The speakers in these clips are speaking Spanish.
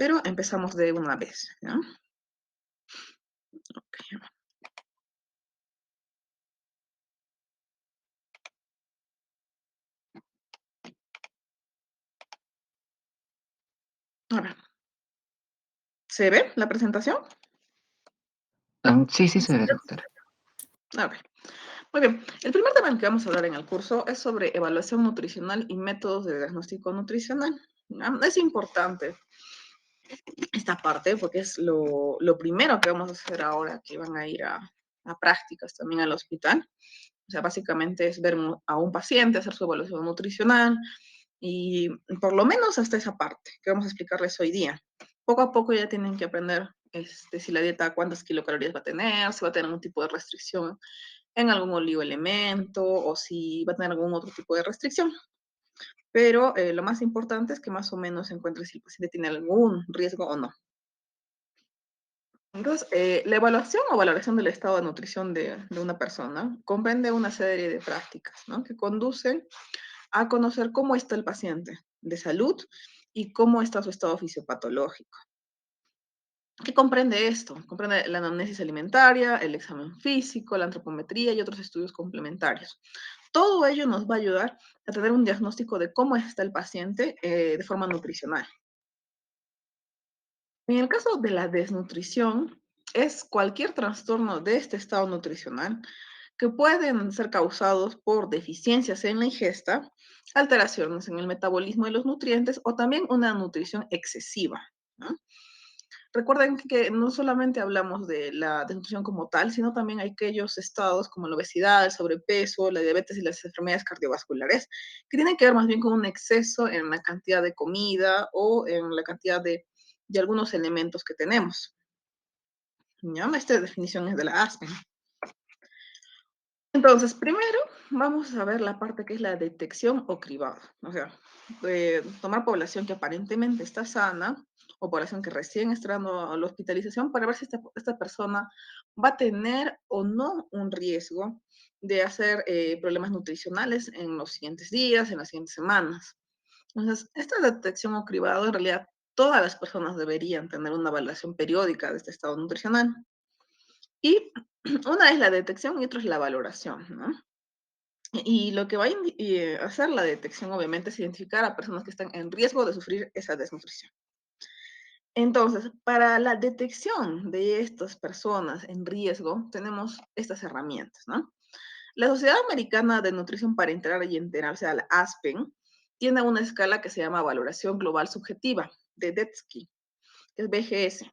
pero empezamos de una vez, ¿ya? Ok. A ver, ¿se ve la presentación? Sí, sí se ve, doctora. A ver, muy bien. El primer tema del que vamos a hablar en el curso es sobre evaluación nutricional y métodos de diagnóstico nutricional. ¿Ya? Es importante esta parte porque es lo primero que vamos a hacer ahora que van a ir a prácticas también al hospital. O sea, básicamente es ver a un paciente, hacer su evaluación nutricional y por lo menos hasta esa parte que vamos a explicarles hoy día. Poco a poco ya tienen que aprender si la dieta, cuántas kilocalorías va a tener, si va a tener algún tipo de restricción en algún oligoelemento o si va a tener algún otro tipo de restricción. Pero lo más importante es que más o menos se encuentre si el paciente tiene algún riesgo o no. Entonces, la evaluación o valoración del estado de nutrición de una persona comprende una serie de prácticas, ¿no? Que conducen a conocer cómo está el paciente de salud y cómo está su estado fisiopatológico. ¿Qué comprende esto? Comprende la anamnesis alimentaria, el examen físico, la antropometría y otros estudios complementarios. Todo ello nos va a ayudar a tener un diagnóstico de cómo está el paciente de forma nutricional. En el caso de la desnutrición, es cualquier trastorno de este estado nutricional que pueden ser causados por deficiencias en la ingesta, alteraciones en el metabolismo de los nutrientes o también una nutrición excesiva, ¿no? Recuerden que no solamente hablamos de la desnutrición como tal, sino también hay aquellos estados como la obesidad, el sobrepeso, la diabetes y las enfermedades cardiovasculares, que tienen que ver más bien con un exceso en la cantidad de comida o en la cantidad de algunos elementos que tenemos. ¿Ya? Esta definición es de la ASPEN. Entonces, primero vamos a ver la parte que es la detección o cribado. O sea, tomar población que aparentemente está sana o población que recién está entrando a la hospitalización para ver si esta persona va a tener o no un riesgo de hacer problemas nutricionales en los siguientes días, en las siguientes semanas. Entonces, esta detección o cribado, en realidad, todas las personas deberían tener una evaluación periódica de este estado nutricional. Y una es la detección y otra es la valoración, ¿no? Y lo que va a hacer la detección, obviamente, es identificar a personas que están en riesgo de sufrir esa desnutrición. Entonces, para la detección de estas personas en riesgo, tenemos estas herramientas, ¿no? La Sociedad Americana de Nutrición para Entrar y Enterarse, a la ASPEN, tiene una escala que se llama Valoración Global Subjetiva, de DETSKI, que es BGS.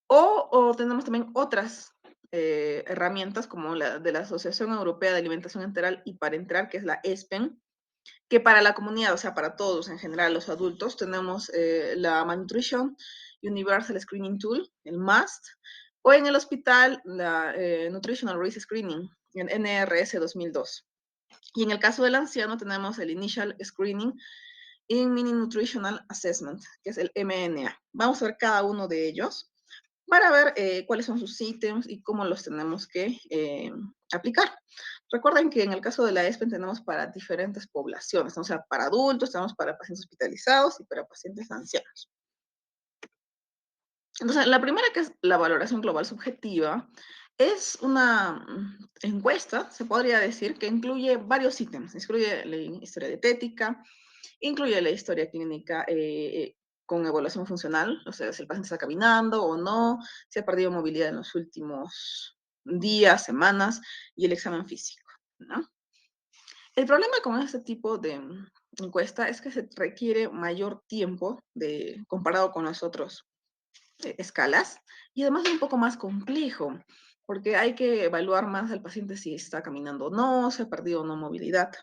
O tenemos también otras herramientas como la de la Asociación Europea de Alimentación Enteral y Parenteral, que es la ESPEN, que para la comunidad, o sea, para todos en general, los adultos, tenemos la Malnutrition Universal Screening Tool, el MUST, o en el hospital la Nutritional Risk Screening, el NRS 2002. Y en el caso del anciano tenemos el Initial Screening in Mini Nutritional Assessment, que es el MNA. Vamos a ver cada uno de ellos para ver cuáles son sus ítems y cómo los tenemos que aplicar. Recuerden que en el caso de la ESPEN tenemos para diferentes poblaciones, ¿no? O sea, para adultos, tenemos para pacientes hospitalizados y para pacientes ancianos. Entonces, la primera, que es la valoración global subjetiva, es una encuesta, se podría decir, que incluye varios ítems. Incluye la historia dietética, incluye la historia clínica con evaluación funcional, o sea, si el paciente está caminando o no, si ha perdido movilidad en los últimos días, semanas, y el examen físico, ¿no? El problema con este tipo de encuesta es que se requiere mayor tiempo comparado con las otras escalas y además es un poco más complejo porque hay que evaluar más al paciente si está caminando o no, si ha perdido o no movilidad.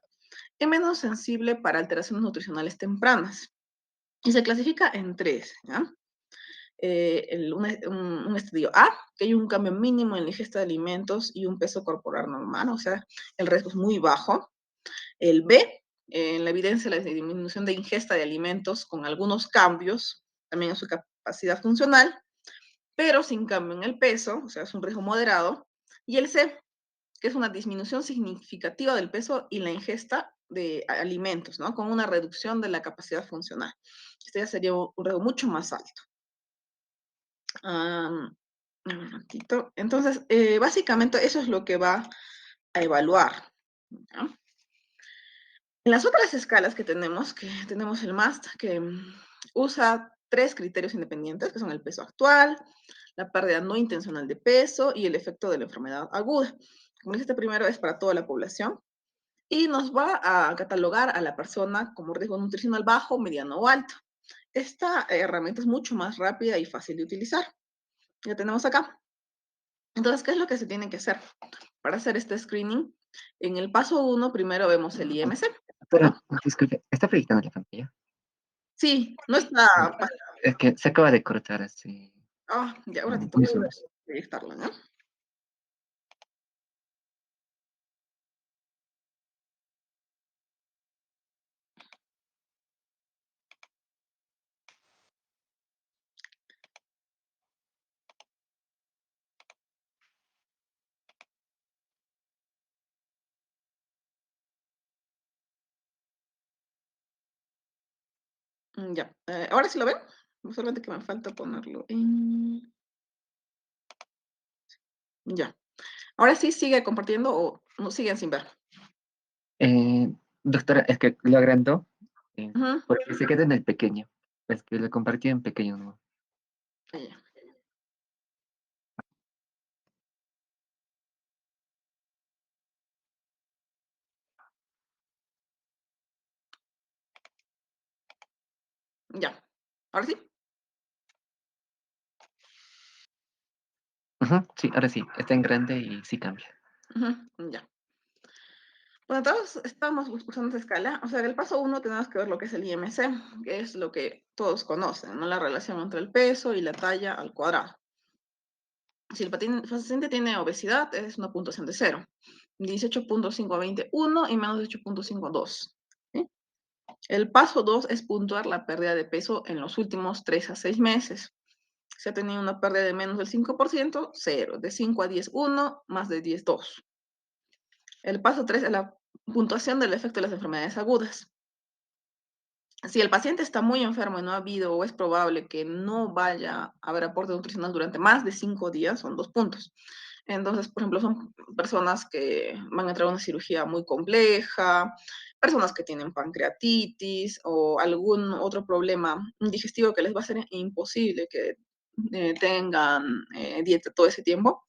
Es menos sensible para alteraciones nutricionales tempranas y se clasifica en tres, ¿ya? Un estadio A, que hay un cambio mínimo en la ingesta de alimentos y un peso corporal normal, o sea, el riesgo es muy bajo. El B, en la evidencia de la disminución de ingesta de alimentos con algunos cambios, también en su capacidad funcional, pero sin cambio en el peso, o sea, es un riesgo moderado. Y el C, que es una disminución significativa del peso y la ingesta de alimentos, ¿no? Con una reducción de la capacidad funcional. Este ya sería un riesgo mucho más alto. Am, un momentito. Entonces, básicamente eso es lo que va a evaluar, ¿ya? En las otras escalas que tenemos el MAST, que usa tres criterios independientes, que son el peso actual, la pérdida no intencional de peso y el efecto de la enfermedad aguda. Como dije, este primero es para toda la población y nos va a catalogar a la persona como riesgo nutricional bajo, mediano o alto. Esta herramienta es mucho más rápida y fácil de utilizar. Ya tenemos acá. Entonces, ¿qué es lo que se tiene que hacer? Para hacer este screening, en el paso uno, primero vemos el IMC, Pero, ¿no? disculpe, ¿está proyectando la pantalla? Sí, no está. Es que se acaba de cortar así. Ya, un ratito, Muy voy a solo. proyectarlo, ¿no? Ya, ahora sí lo ven. Solamente que me falta ponerlo en. Ya. Ahora sí sigue compartiendo o no siguen sin ver. Eh, doctora, es que lo agrandó Ujú. porque se queda en el pequeño. Es que lo compartí en pequeño, ¿no? Ya. Ya. Ahora sí. Ujú, sí, ahora sí, está en grande y sí cambia. Ujú, ya. Bueno, todos estamos usando esa escala. O sea, en el paso uno tenemos que ver lo que es el IMC, que es lo que todos conocen, ¿no? La relación entre el peso y la talla al cuadrado. Si el paciente tiene obesidad, es una puntuación de 0. 18.521 y menos de 8.52. ¿Sí? El paso 2 es puntuar la pérdida de peso en los últimos 3 a 6 meses. Si ha tenido una pérdida de menos del 5%, 0. De 5 a 10, 1. Más de 10, 2. El paso 3 es la puntuación del efecto de las enfermedades agudas. Si el paciente está muy enfermo y no ha habido o es probable que no vaya a haber aporte nutricional durante más de 5 días, son 2 puntos. Entonces, por ejemplo, son personas que van a entrar a una cirugía muy compleja, personas que tienen pancreatitis o algún otro problema digestivo que les va a ser imposible que tengan dieta todo ese tiempo,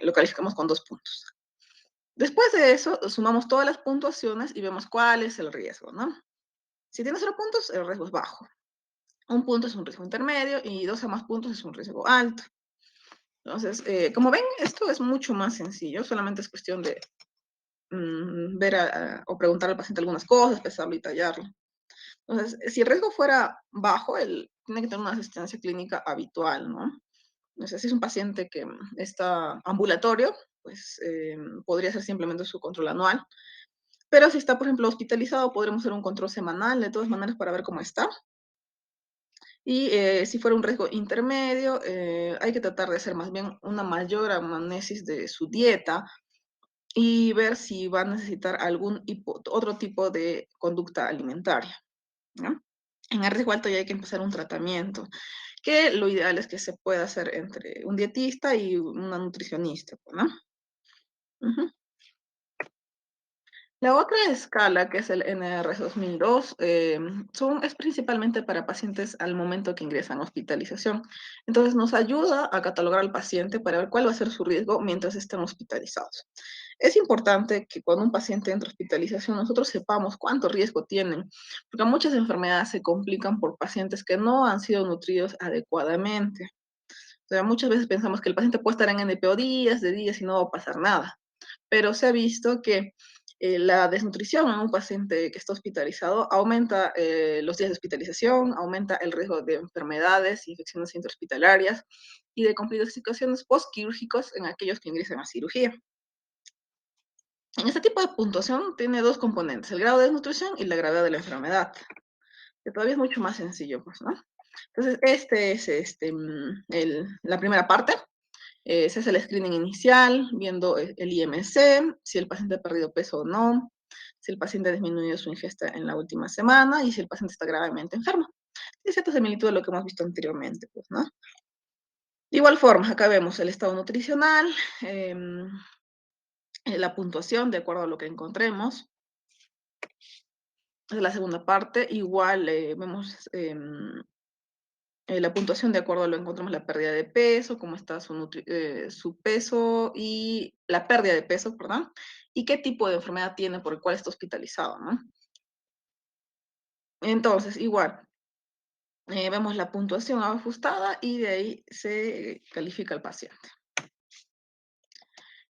lo calificamos con 2 puntos. Después de eso, sumamos todas las puntuaciones y vemos cuál es el riesgo, ¿no? Si tiene 0 puntos, el riesgo es bajo. Un punto es un riesgo intermedio y 2 a más puntos es un riesgo alto. Entonces, como ven, esto es mucho más sencillo, solamente es cuestión de ver o preguntar al paciente algunas cosas, pesarlo y tallarlo. Entonces, si el riesgo fuera bajo, él tiene que tener una asistencia clínica habitual, ¿no? O sea, si es un paciente que está ambulatorio, pues podría ser simplemente su control anual. Pero si está, por ejemplo, hospitalizado, podremos hacer un control semanal, de todas maneras, para ver cómo está. Y si fuera un riesgo intermedio, hay que tratar de hacer más bien una mayor anamnesis de su dieta y ver si va a necesitar algún otro tipo de conducta alimentaria, ¿no? En el riesgo alto ya hay que empezar un tratamiento, que lo ideal es que se pueda hacer entre un dietista y una nutricionista, ¿no? Ujú. La otra escala, que es el NRS 2002, es principalmente para pacientes al momento que ingresan a hospitalización. Entonces nos ayuda a catalogar al paciente para ver cuál va a ser su riesgo mientras estén hospitalizados. Es importante que cuando un paciente entra a hospitalización nosotros sepamos cuánto riesgo tienen, porque muchas enfermedades se complican por pacientes que no han sido nutridos adecuadamente. O sea, muchas veces pensamos que el paciente puede estar en NPO días, de días y no va a pasar nada, pero se ha visto que la desnutrición en un paciente que está hospitalizado aumenta los días de hospitalización, aumenta el riesgo de enfermedades, infecciones intrahospitalarias y de complicaciones postquirúrgicas en aquellos que ingresan a cirugía. En este tipo de puntuación tiene dos componentes, el grado de desnutrición y la gravedad de la enfermedad, que todavía es mucho más sencillo, pues, ¿no? Entonces, este es la primera parte. Se hace el screening inicial, viendo el IMC, si el paciente ha perdido peso o no, si el paciente ha disminuido su ingesta en la última semana y si el paciente está gravemente enfermo. Es cierta similitud a lo que hemos visto anteriormente, pues, ¿no? De igual forma, acá vemos el estado nutricional, la puntuación de acuerdo a lo que encontremos. Es la segunda parte. Igual vemos la puntuación de acuerdo a lo que encontramos la pérdida de peso, cómo está su peso y la pérdida de peso, perdón, y qué tipo de enfermedad tiene por el cual está hospitalizado, ¿no? Entonces, igual, vemos la puntuación ajustada y de ahí se califica al paciente.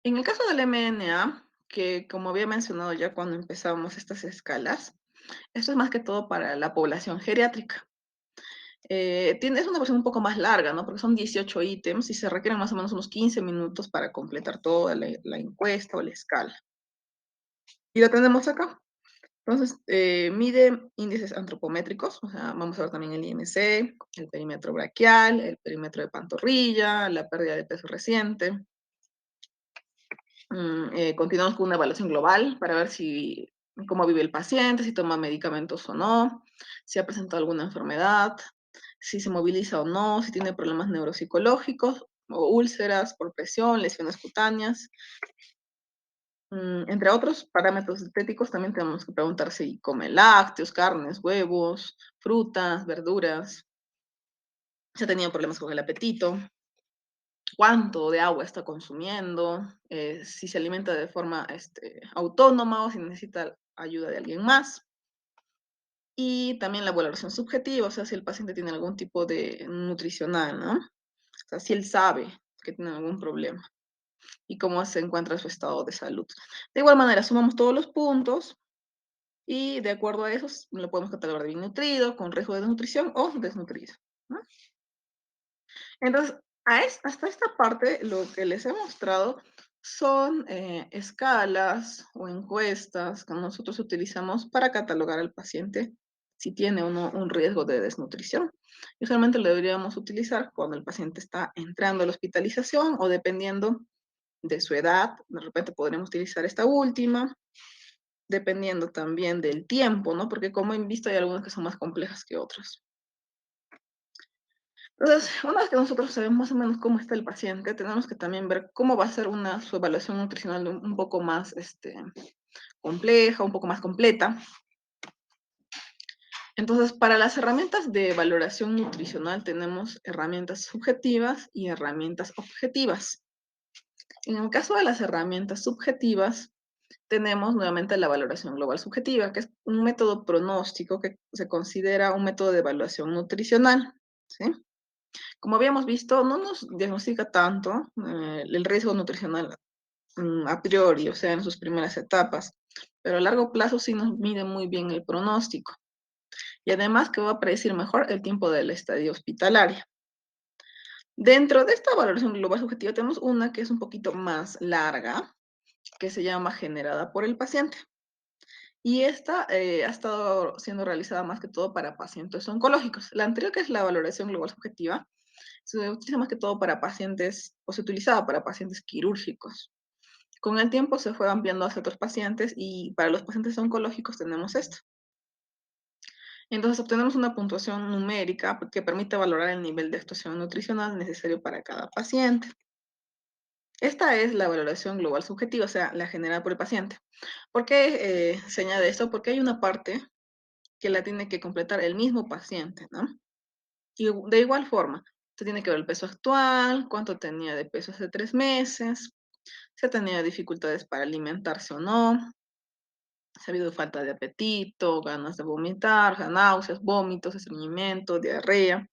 En el caso del MNA, que como había mencionado ya cuando empezamos estas escalas, esto es más que todo para la población geriátrica. Es una versión un poco más larga, ¿no? Porque son 18 ítems y se requieren más o menos unos 15 minutos para completar toda la encuesta o la escala. Y lo tenemos acá. Entonces, mide índices antropométricos, o sea, vamos a ver también el IMC, el perímetro braquial, el perímetro de pantorrilla, la pérdida de peso reciente. Continuamos con una evaluación global para ver cómo vive el paciente, si toma medicamentos o no, si ha presentado alguna enfermedad, si se moviliza o no, si tiene problemas neuropsicológicos o úlceras por presión, lesiones cutáneas. Entre otros parámetros estéticos, también tenemos que preguntar si come lácteos, carnes, huevos, frutas, verduras, si ha tenido problemas con el apetito, cuánto de agua está consumiendo, si se alimenta de forma autónoma o si necesita ayuda de alguien más. Y también la valoración subjetiva, o sea, si el paciente tiene algún tipo de nutricional, ¿no? O sea, si él sabe que tiene algún problema y cómo se encuentra su estado de salud. De igual manera, sumamos todos los puntos y de acuerdo a esos lo podemos catalogar de bien nutrido, con riesgo de desnutrición o desnutrido, ¿no? Entonces, hasta esta parte, lo que les he mostrado son escalas o encuestas que nosotros utilizamos para catalogar al paciente si tiene o no un riesgo de desnutrición. Y usualmente lo deberíamos utilizar cuando el paciente está entrando a la hospitalización o dependiendo de su edad, de repente podremos utilizar esta última, dependiendo también del tiempo, ¿no? Porque como he visto hay algunas que son más complejas que otras. Entonces, una vez que nosotros sabemos más o menos cómo está el paciente, tenemos que también ver cómo va a ser su evaluación nutricional un poco más compleja, un poco más completa. Entonces, para las herramientas de valoración nutricional tenemos herramientas subjetivas y herramientas objetivas. En el caso de las herramientas subjetivas, tenemos nuevamente la valoración global subjetiva, que es un método pronóstico que se considera un método de evaluación nutricional, ¿sí? Como habíamos visto, no nos diagnostica tanto el riesgo nutricional a priori, o sea, en sus primeras etapas, pero a largo plazo sí nos mide muy bien el pronóstico. Y además que va a predecir mejor el tiempo de la estadía hospitalaria. Dentro de esta valoración global subjetiva tenemos una que es un poquito más larga, que se llama generada por el paciente. Y esta ha estado siendo realizada más que todo para pacientes oncológicos. La anterior, que es la valoración global subjetiva, se utiliza más que todo para pacientes, o se utilizaba para pacientes quirúrgicos. Con el tiempo se fue ampliando hacia otros pacientes y para los pacientes oncológicos tenemos esto. Entonces obtenemos una puntuación numérica que permite valorar el nivel de actuación nutricional necesario para cada paciente. Esta es la valoración global subjetiva, o sea, la generada por el paciente. ¿Por qué se añade esto? Porque hay una parte que la tiene que completar el mismo paciente, ¿no? Y de igual forma, se tiene que ver el peso actual, cuánto tenía de peso hace 3 meses, si ha tenido dificultades para alimentarse o no, si ha habido falta de apetito, ganas de vomitar, o sea, náuseas, vómitos, estreñimiento, diarrea.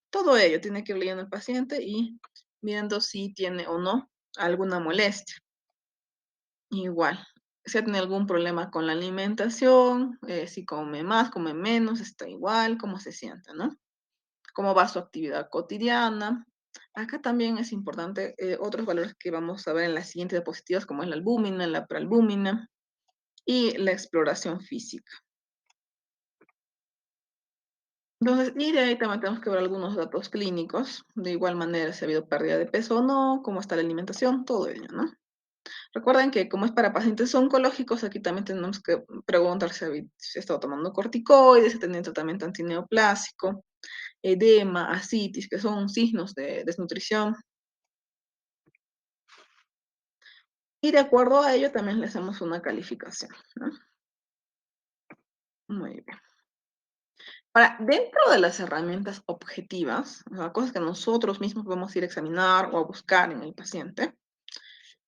Todo ello tiene que ir leyendo el paciente y viendo si tiene o no alguna molestia. Igual, si tiene algún problema con la alimentación, si come más, come menos, está igual, cómo se siente, ¿no? Cómo va su actividad cotidiana. Acá también es importante otros valores que vamos a ver en las siguientes diapositivas, como es la albúmina, la prealbúmina y la exploración física. Entonces, y de ahí también tenemos que ver algunos datos clínicos, de igual manera si ha habido pérdida de peso o no, cómo está la alimentación, todo ello, ¿no? Recuerden que como es para pacientes oncológicos, aquí también tenemos que preguntar si ha estado tomando corticoides, si ha tenido tratamiento antineoplásico, edema, ascitis, que son signos de desnutrición. Y de acuerdo a ello también le hacemos una calificación, ¿no? Muy bien. Ahora, dentro de las herramientas objetivas, o sea, cosas que nosotros mismos podemos ir a examinar o a buscar en el paciente,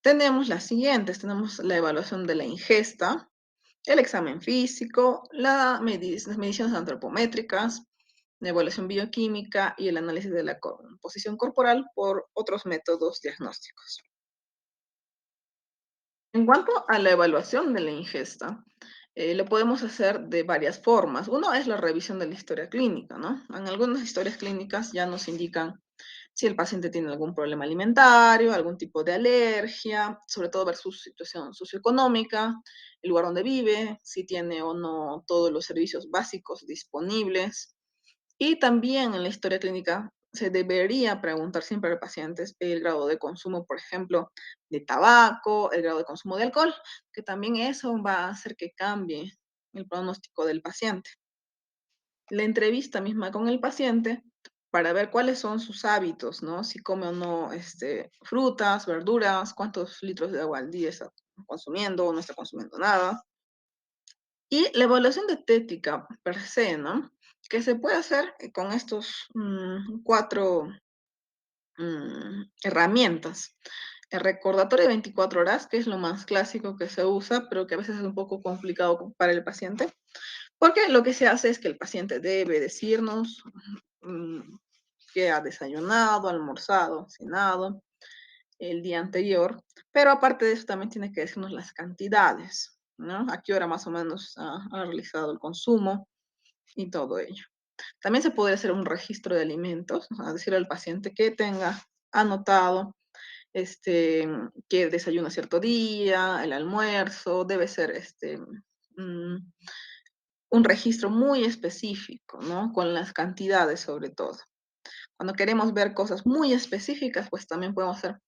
tenemos las siguientes. Tenemos la evaluación de la ingesta, el examen físico, las mediciones antropométricas, la evaluación bioquímica y el análisis de la composición corporal por otros métodos diagnósticos. En cuanto a la evaluación de la ingesta, lo podemos hacer de varias formas. Uno es la revisión de la historia clínica, ¿no? En algunas historias clínicas ya nos indican si el paciente tiene algún problema alimentario, algún tipo de alergia, sobre todo ver su situación socioeconómica, el lugar donde vive, si tiene o no todos los servicios básicos disponibles. Y también en la historia clínica se debería preguntar siempre al paciente el grado de consumo, por ejemplo, de tabaco, el grado de consumo de alcohol, que también eso va a hacer que cambie el pronóstico del paciente. La entrevista misma con el paciente para ver cuáles son sus hábitos, ¿no? Si come o no frutas, verduras, cuántos litros de agua al día está consumiendo o no está consumiendo nada. Y la evaluación dietética per se, ¿no? Que se puede hacer con estos cuatro herramientas. El recordatorio de 24 horas, que es lo más clásico que se usa, pero que a veces es un poco complicado para el paciente, porque lo que se hace es que el paciente debe decirnos mm, qué ha desayunado, almorzado, cenado el día anterior, pero aparte de eso también tiene que decirnos las cantidades, ¿no? A qué hora más o menos ha realizado el consumo y todo ello. También se podría hacer un registro de alimentos, ¿no? Decirle al paciente que tenga anotado que desayuna cierto día, el almuerzo, debe ser mm, un registro muy específico, ¿no? Con las cantidades sobre todo. Cuando queremos ver cosas muy específicas, pues también podemos hacer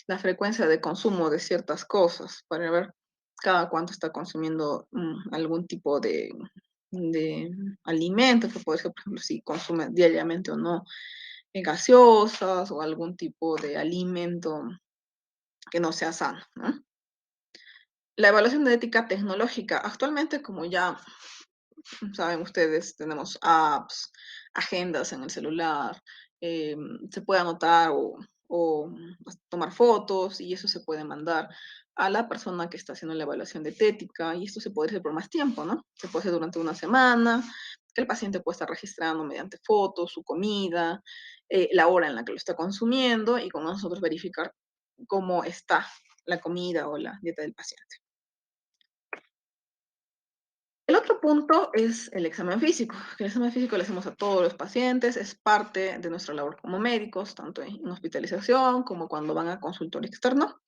la frecuencia de consumo de ciertas cosas para ver cada cuánto está consumiendo algún tipo de alimento, que puede ser, por ejemplo, si consume diariamente o no gaseosas o algún tipo de alimento que no sea sano, ¿no? La evaluación de ética tecnológica. Actualmente, como ya saben ustedes, tenemos apps, agendas en el celular, se puede anotar o tomar fotos y eso se puede mandar a la persona que está haciendo la evaluación dietética y esto se puede hacer por más tiempo, ¿no? Se puede hacer durante una semana, que el paciente puede estar registrando mediante fotos su comida, la hora en la que lo está consumiendo y con nosotros verificar cómo está la comida o la dieta del paciente. El otro punto es el examen físico. El examen físico le hacemos a todos los pacientes, es parte de nuestra labor como médicos, tanto en hospitalización como cuando van a consultorio externo.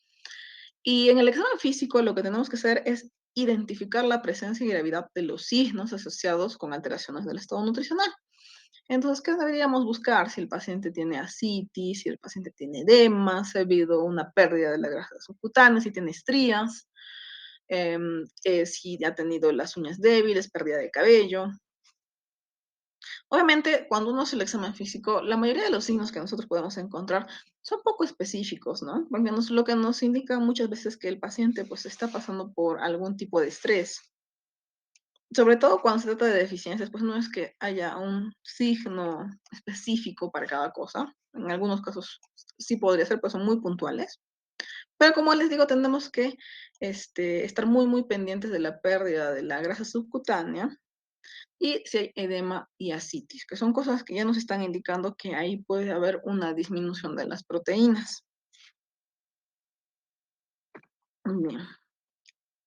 Y en el examen físico lo que tenemos que hacer es identificar la presencia y gravedad de los signos asociados con alteraciones del estado nutricional. Entonces, ¿qué deberíamos buscar? Si el paciente tiene ascitis, si el paciente tiene edema, si ha habido una pérdida de la grasa subcutánea, si tiene estrías, si ha tenido las uñas débiles, pérdida de cabello. Obviamente, cuando uno hace el examen físico, la mayoría de los signos que nosotros podemos encontrar son poco específicos, ¿no? Porque lo que nos indica muchas veces que el paciente pues está pasando por algún tipo de estrés. Sobre todo cuando se trata de deficiencias, pues no es que haya un signo específico para cada cosa. En algunos casos sí podría ser, pues son muy puntuales. Pero como les digo, tenemos que estar muy pendientes de la pérdida de la grasa subcutánea y si hay edema y ascitis, que son cosas que ya nos están indicando que ahí puede haber una disminución de las proteínas. Bien.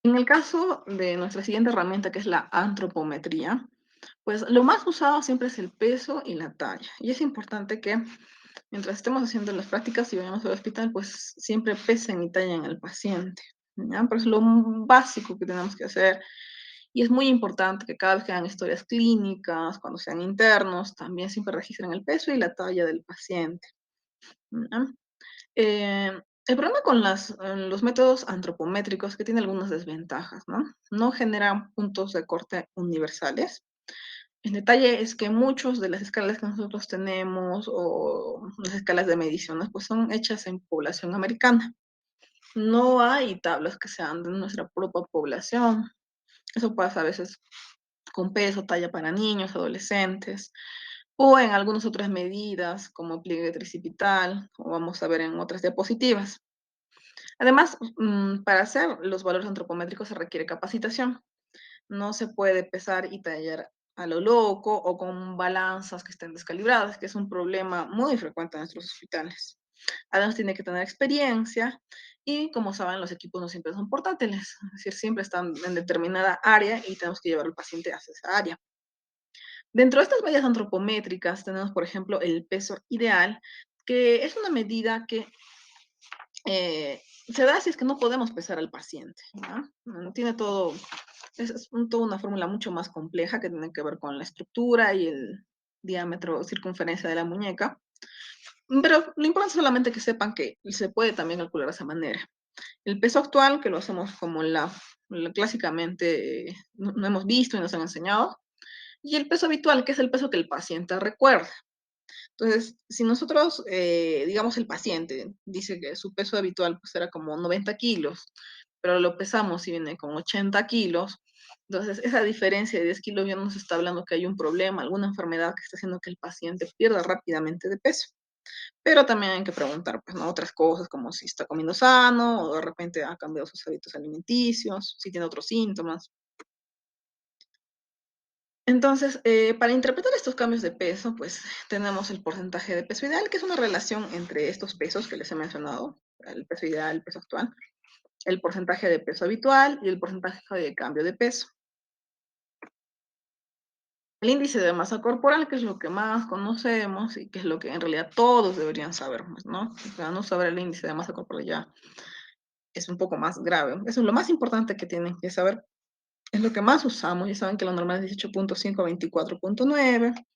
En el caso de nuestra siguiente herramienta, que es la antropometría, pues lo más usado siempre es el peso y la talla. Y es importante que mientras estemos haciendo las prácticas y vayamos al hospital, pues siempre pesen y tallen al paciente, ¿ya? Pero es lo básico que tenemos que hacer. Y es muy importante que cada vez que hagan historias clínicas, cuando sean internos, también siempre registren el peso y la talla del paciente, ¿ya? El problema con los métodos antropométricos es que tiene algunas desventajas, ¿no? No generan puntos de corte universales. El detalle es que muchos de las escalas que nosotros tenemos o las escalas de mediciones, pues son hechas en población americana. No hay tablas que sean de nuestra propia población. Eso pasa a veces con peso, talla para niños, adolescentes, o en algunas otras medidas como pliegue tricipital, o vamos a ver en otras diapositivas. Además, para hacer los valores antropométricos se requiere capacitación. No se puede pesar y tallar a lo loco o con balanzas que estén descalibradas, que es un problema muy frecuente en nuestros hospitales. Además, tiene que tener experiencia y, como saben, los equipos no siempre son portátiles, es decir, siempre están en determinada área y tenemos que llevar al paciente hacia esa área. Dentro de estas medidas antropométricas tenemos, por ejemplo, el peso ideal, que es una medida que se da si es que no podemos pesar al paciente. ¿Ya? Tiene todo, toda una fórmula mucho más compleja que tiene que ver con la estructura y el diámetro o circunferencia de la muñeca. Pero lo importante es solamente que sepan que se puede también calcular de esa manera. El peso actual, que lo hacemos como clásicamente no hemos visto y nos han enseñado, y el peso habitual, que es el peso que el paciente recuerda. Entonces, si nosotros, digamos, el paciente dice que su peso habitual pues era como 90 kilos, pero lo pesamos y viene con 80 kilos, entonces esa diferencia de 10 kilos ya nos está hablando que hay un problema, alguna enfermedad que está haciendo que el paciente pierda rápidamente de peso. Pero también hay que preguntar, pues, ¿no? Otras cosas como si está comiendo sano o de repente ha cambiado sus hábitos alimenticios, si tiene otros síntomas. Entonces, para interpretar estos cambios de peso, pues tenemos el porcentaje de peso ideal, que es una relación entre estos pesos que les he mencionado, el peso ideal, el peso actual, el porcentaje de peso habitual y el porcentaje de cambio de peso. El índice de masa corporal, que es lo que más conocemos y que es lo que en realidad todos deberían saber, pues, ¿no? O sea, no saber el índice de masa corporal ya es un poco más grave. Eso es lo más importante que tienen que saber. Es lo que más usamos. Ya saben que lo normal es 18.5 a 24.9.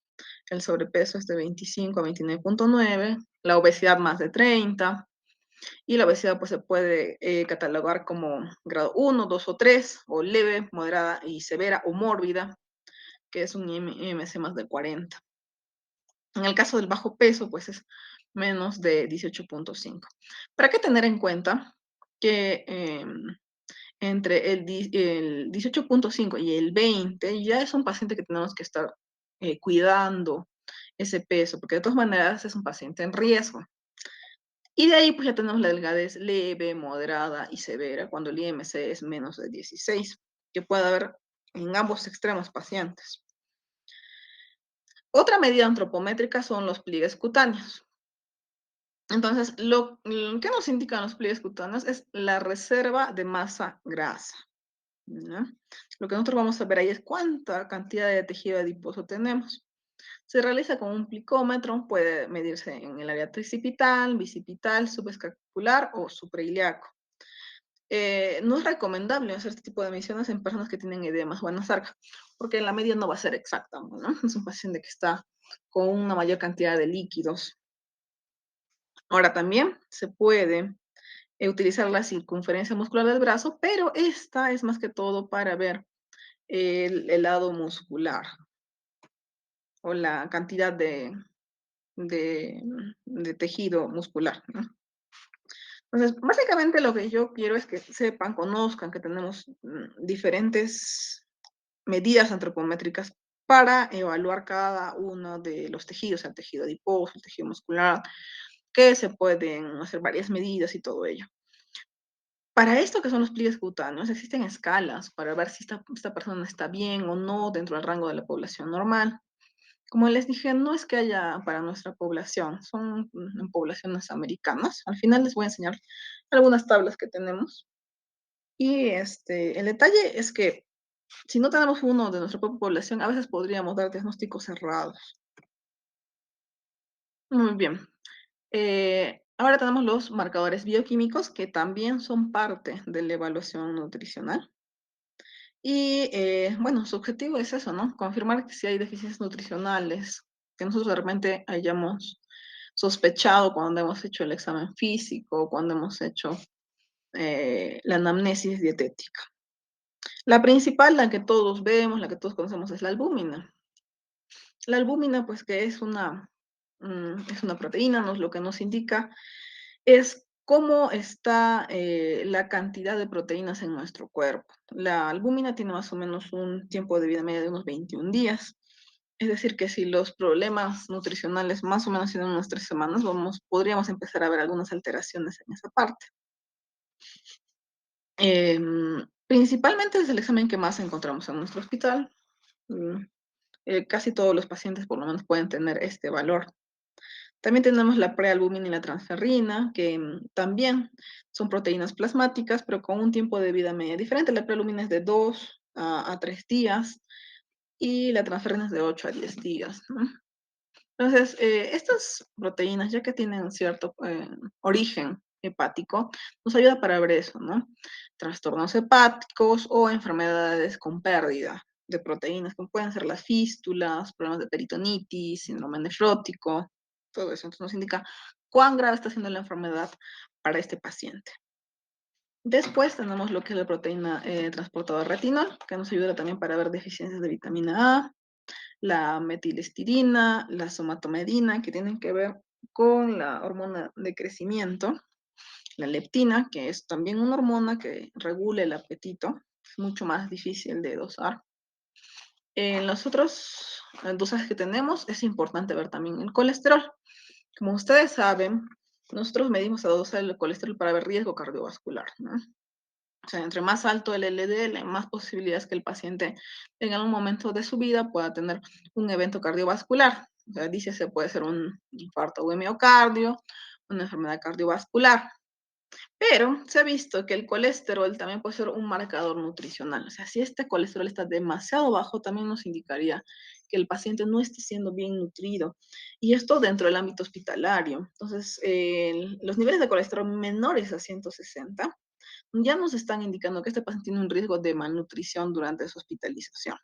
El sobrepeso es de 25 a 29.9, la obesidad más de 30, y la obesidad pues se puede catalogar como grado 1, 2 o 3, o leve, moderada y severa o mórbida, que es un IMC más de 40. En el caso del bajo peso, pues es menos de 18.5. Pero hay que tener en cuenta que entre el 18.5 y el 20 ya es un paciente que tenemos que estar cuidando ese peso, porque de todas maneras es un paciente en riesgo. Y de ahí pues ya tenemos la delgadez leve, moderada y severa, cuando el IMC es menos de 16, que puede haber en ambos extremos pacientes. Otra medida antropométrica son los pliegues cutáneos. Entonces, lo que nos indican los pliegues cutáneos es la reserva de masa grasa. ¿Ya? Lo que nosotros vamos a ver ahí es cuánta cantidad de tejido adiposo tenemos. Se realiza con un plicómetro, puede medirse en el área tricipital, bicipital, subescapular o suprailiaco. No es recomendable hacer este tipo de mediciones en personas que tienen edemas o anasarca, porque la medida no va a ser exacta, ¿no? Es un paciente que está con una mayor cantidad de líquidos. Ahora también se puede utilizar la circunferencia muscular del brazo, pero esta es más que todo para ver el lado muscular o la cantidad de, de tejido muscular, ¿no? Entonces, básicamente lo que yo quiero es que sepan, conozcan que tenemos diferentes medidas antropométricas para evaluar cada uno de los tejidos, el tejido adiposo, el tejido muscular, que se pueden hacer varias medidas y todo ello. Para esto que son los pliegues cutáneos, existen escalas para ver si esta persona está bien o no dentro del rango de la población normal. Como les dije, no es que haya para nuestra población, son en poblaciones americanas. Al final les voy a enseñar algunas tablas que tenemos. Y el detalle es que si no tenemos uno de nuestra propia población, a veces podríamos dar diagnósticos errados. Muy bien. Ahora tenemos los marcadores bioquímicos que también son parte de la evaluación nutricional. Y bueno, su objetivo es eso, ¿no? Confirmar que si hay deficiencias nutricionales, que nosotros realmente hayamos sospechado cuando hemos hecho el examen físico, cuando hemos hecho la anamnesis dietética. La principal, la que todos vemos, la que todos conocemos, es la albúmina. La albúmina, pues que es una proteína, lo que nos indica es cómo está la cantidad de proteínas en nuestro cuerpo. La albúmina tiene más o menos un tiempo de vida media de unos 21 días. Es decir, que si los problemas nutricionales más o menos tienen unas 3 semanas, podríamos empezar a ver algunas alteraciones en esa parte. Principalmente es el examen que más encontramos en nuestro hospital. Mm, Casi todos los pacientes por lo menos pueden tener este valor. También tenemos la prealbúmina y la transferrina, que también son proteínas plasmáticas, pero con un tiempo de vida media diferente. La prealbúmina es de 2 a 3 días y la transferrina es de 8 a 10 días, ¿no? Entonces, estas proteínas, ya que tienen cierto origen hepático, nos ayuda para ver eso, ¿no? Trastornos hepáticos o enfermedades con pérdida de proteínas, como pueden ser las fístulas, problemas de peritonitis, síndrome nefrótico, todo eso. Entonces nos indica cuán grave está siendo la enfermedad para este paciente. Después tenemos lo que es la proteína transportadora retinol, que nos ayuda también para ver deficiencias de vitamina A, la metilestirina, la somatomedina, que tienen que ver con la hormona de crecimiento, la leptina, que es también una hormona que regula el apetito, es mucho más difícil de dosar. En los otros dosajes que tenemos es importante ver también el colesterol. Como ustedes saben, nosotros medimos la dosis del colesterol para ver riesgo cardiovascular, ¿no? O sea, entre más alto el LDL, más posibilidades que el paciente en algún momento de su vida pueda tener un evento cardiovascular. O sea, dice se puede ser un infarto de miocardio, una enfermedad cardiovascular. Pero se ha visto que el colesterol también puede ser un marcador nutricional. O sea, si este colesterol está demasiado bajo, también nos indicaría que el paciente no esté siendo bien nutrido. Y esto dentro del ámbito hospitalario. Entonces, los niveles de colesterol menores a 160 ya nos están indicando que este paciente tiene un riesgo de malnutrición durante su hospitalización.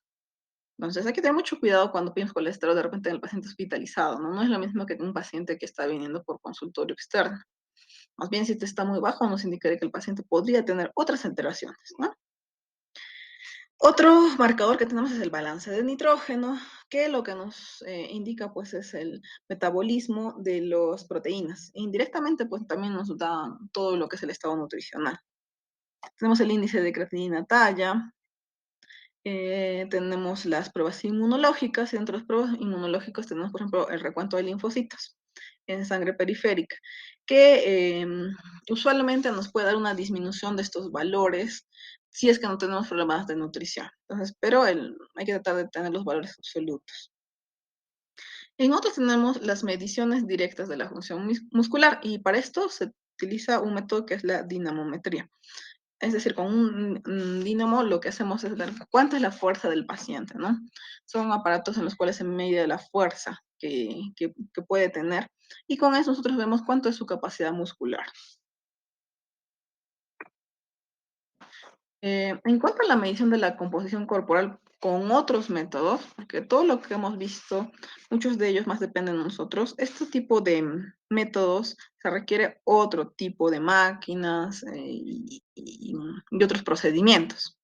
Entonces hay que tener mucho cuidado cuando piden colesterol de repente en el paciente hospitalizado, ¿no? No es lo mismo que un paciente que está viniendo por consultorio externo. Más bien, si este está muy bajo, nos indicaría que el paciente podría tener otras alteraciones, ¿no? Otro marcador que tenemos es el balance de nitrógeno, que lo que nos indica pues es el metabolismo de las proteínas. Indirectamente pues también nos da todo lo que es el estado nutricional. Tenemos el índice de creatinina talla, tenemos las pruebas inmunológicas, y dentro de las pruebas inmunológicas tenemos, por ejemplo, el recuento de linfocitos en sangre periférica, que usualmente nos puede dar una disminución de estos valores si es que no tenemos problemas de nutrición. Entonces, pero hay que tratar de tener los valores absolutos. En otros tenemos las mediciones directas de la función muscular y para esto se utiliza un método que es la dinamometría. Es decir, con un dínamo lo que hacemos es ver cuánta es la fuerza del paciente, ¿no? Son aparatos en los cuales se mide la fuerza que puede tener y con eso nosotros vemos cuánto es su capacidad muscular. En cuanto a la medición de la composición corporal con otros métodos, porque todo lo que hemos visto, muchos de ellos más dependen de nosotros, este tipo de métodos se requiere otro tipo de máquinas y otros procedimientos.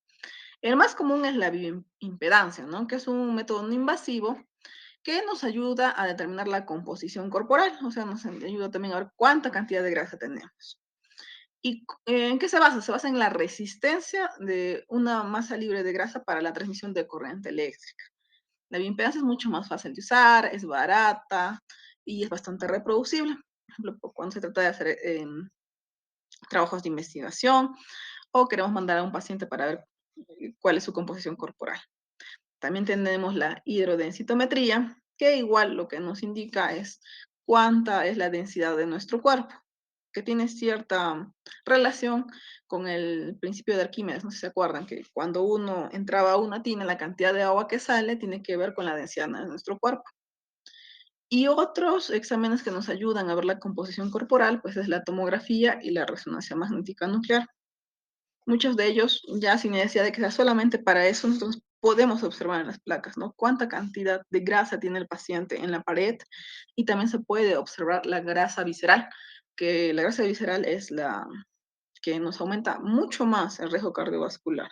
El más común es la bioimpedancia, ¿no? Que es un método no invasivo que nos ayuda a determinar la composición corporal, o sea, nos ayuda también a ver cuánta cantidad de grasa tenemos. ¿Y en qué se basa? Se basa en la resistencia de una masa libre de grasa para la transmisión de corriente eléctrica. La bioimpedancia es mucho más fácil de usar, es barata y es bastante reproducible. Por ejemplo, cuando se trata de hacer trabajos de investigación o queremos mandar a un paciente para ver cuál es su composición corporal. También tenemos la hidrodensitometría, que igual lo que nos indica es cuánta es la densidad de nuestro cuerpo, que tiene cierta relación con el principio de Arquímedes. No sé si se acuerdan que cuando uno entraba a una tina, la cantidad de agua que sale tiene que ver con la densidad de nuestro cuerpo. Y otros exámenes que nos ayudan a ver la composición corporal, pues es la tomografía y la resonancia magnética nuclear. Muchos de ellos, ya sin necesidad de que sea solamente para eso, nosotros podemos observar en las placas, ¿no? Cuánta cantidad de grasa tiene el paciente en la pared y también se puede observar la grasa visceral, que la grasa visceral es la que nos aumenta mucho más el riesgo cardiovascular.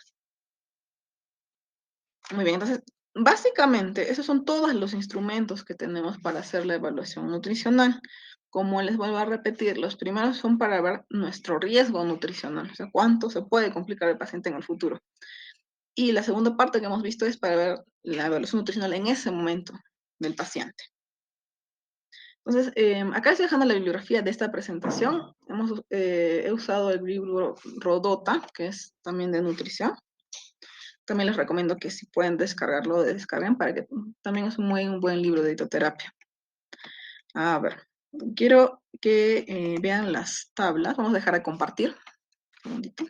Muy bien, entonces, básicamente, esos son todos los instrumentos que tenemos para hacer la evaluación nutricional. Como les vuelvo a repetir, los primeros son para ver nuestro riesgo nutricional, o sea, cuánto se puede complicar el paciente en el futuro. Y la segunda parte que hemos visto es para ver la evaluación nutricional en ese momento del paciente. Entonces, acá estoy dejando la bibliografía de esta presentación. He usado el libro Rodota, que es también de nutrición. También les recomiendo que si pueden descargarlo, descarguen para que también es un buen libro de hitoterapia. A ver, quiero que vean las tablas. Vamos a dejar de compartir. Un segundito.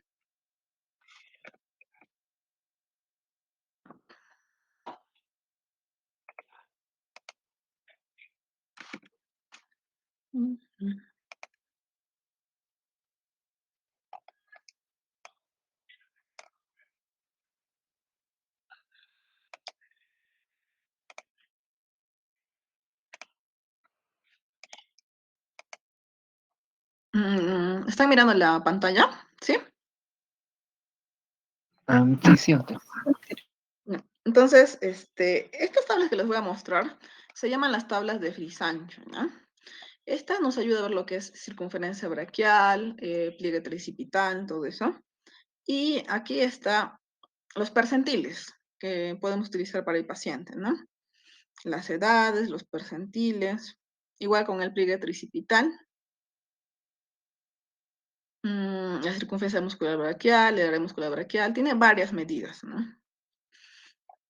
¿Están mirando la pantalla? ¿Sí? Sí, sí, doctor. No. Entonces, estas tablas que les voy a mostrar se llaman las tablas de Frissancho, ¿no? Esta nos ayuda a ver lo que es circunferencia braquial, pliegue tricipital, todo eso. Y aquí está los percentiles que podemos utilizar para el paciente, ¿no? Las edades, los percentiles, igual con el pliegue tricipital, la circunferencia muscular braquial, el área muscular braquial, tiene varias medidas, ¿no?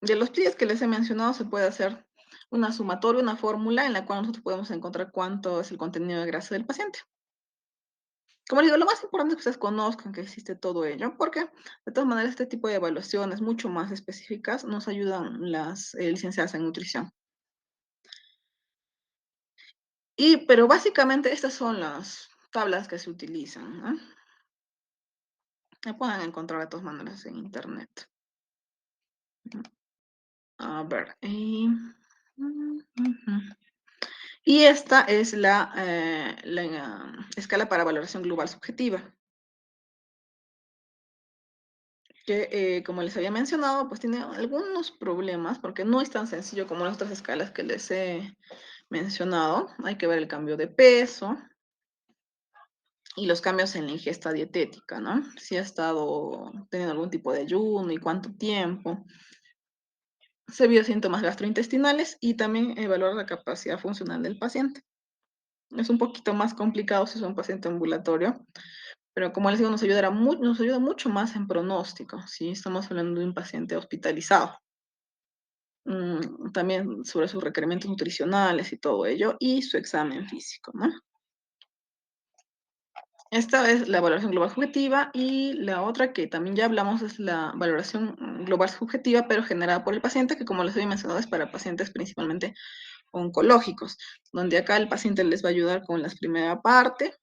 De los pliegues que les he mencionado se puede hacer una sumatoria, una fórmula en la cual nosotros podemos encontrar cuánto es el contenido de grasa del paciente. Como les digo, lo más importante es que ustedes conozcan que existe todo ello, porque de todas maneras este tipo de evaluaciones mucho más específicas nos ayudan las licenciadas en nutrición. Pero básicamente estas son las tablas que se utilizan, ¿no? Se pueden encontrar de todas maneras en internet. A ver. Y esta es la escala para valoración global subjetiva, que como les había mencionado, pues tiene algunos problemas porque no es tan sencillo como las otras escalas que les he mencionado. Hay que ver el cambio de peso y los cambios en la ingesta dietética, ¿no? Si ha estado teniendo algún tipo de ayuno y cuánto tiempo. Se vio síntomas gastrointestinales y también evaluar la capacidad funcional del paciente. Es un poquito más complicado si es un paciente ambulatorio, pero como les digo, nos ayuda mucho más en pronóstico, si estamos hablando de un paciente hospitalizado. También sobre sus requerimientos nutricionales y todo ello, y su examen físico, ¿no? Esta es la valoración global subjetiva y la otra que también ya hablamos es la valoración global subjetiva, pero generada por el paciente, que como les había mencionado es para pacientes principalmente oncológicos, donde acá el paciente les va a ayudar con la primera parte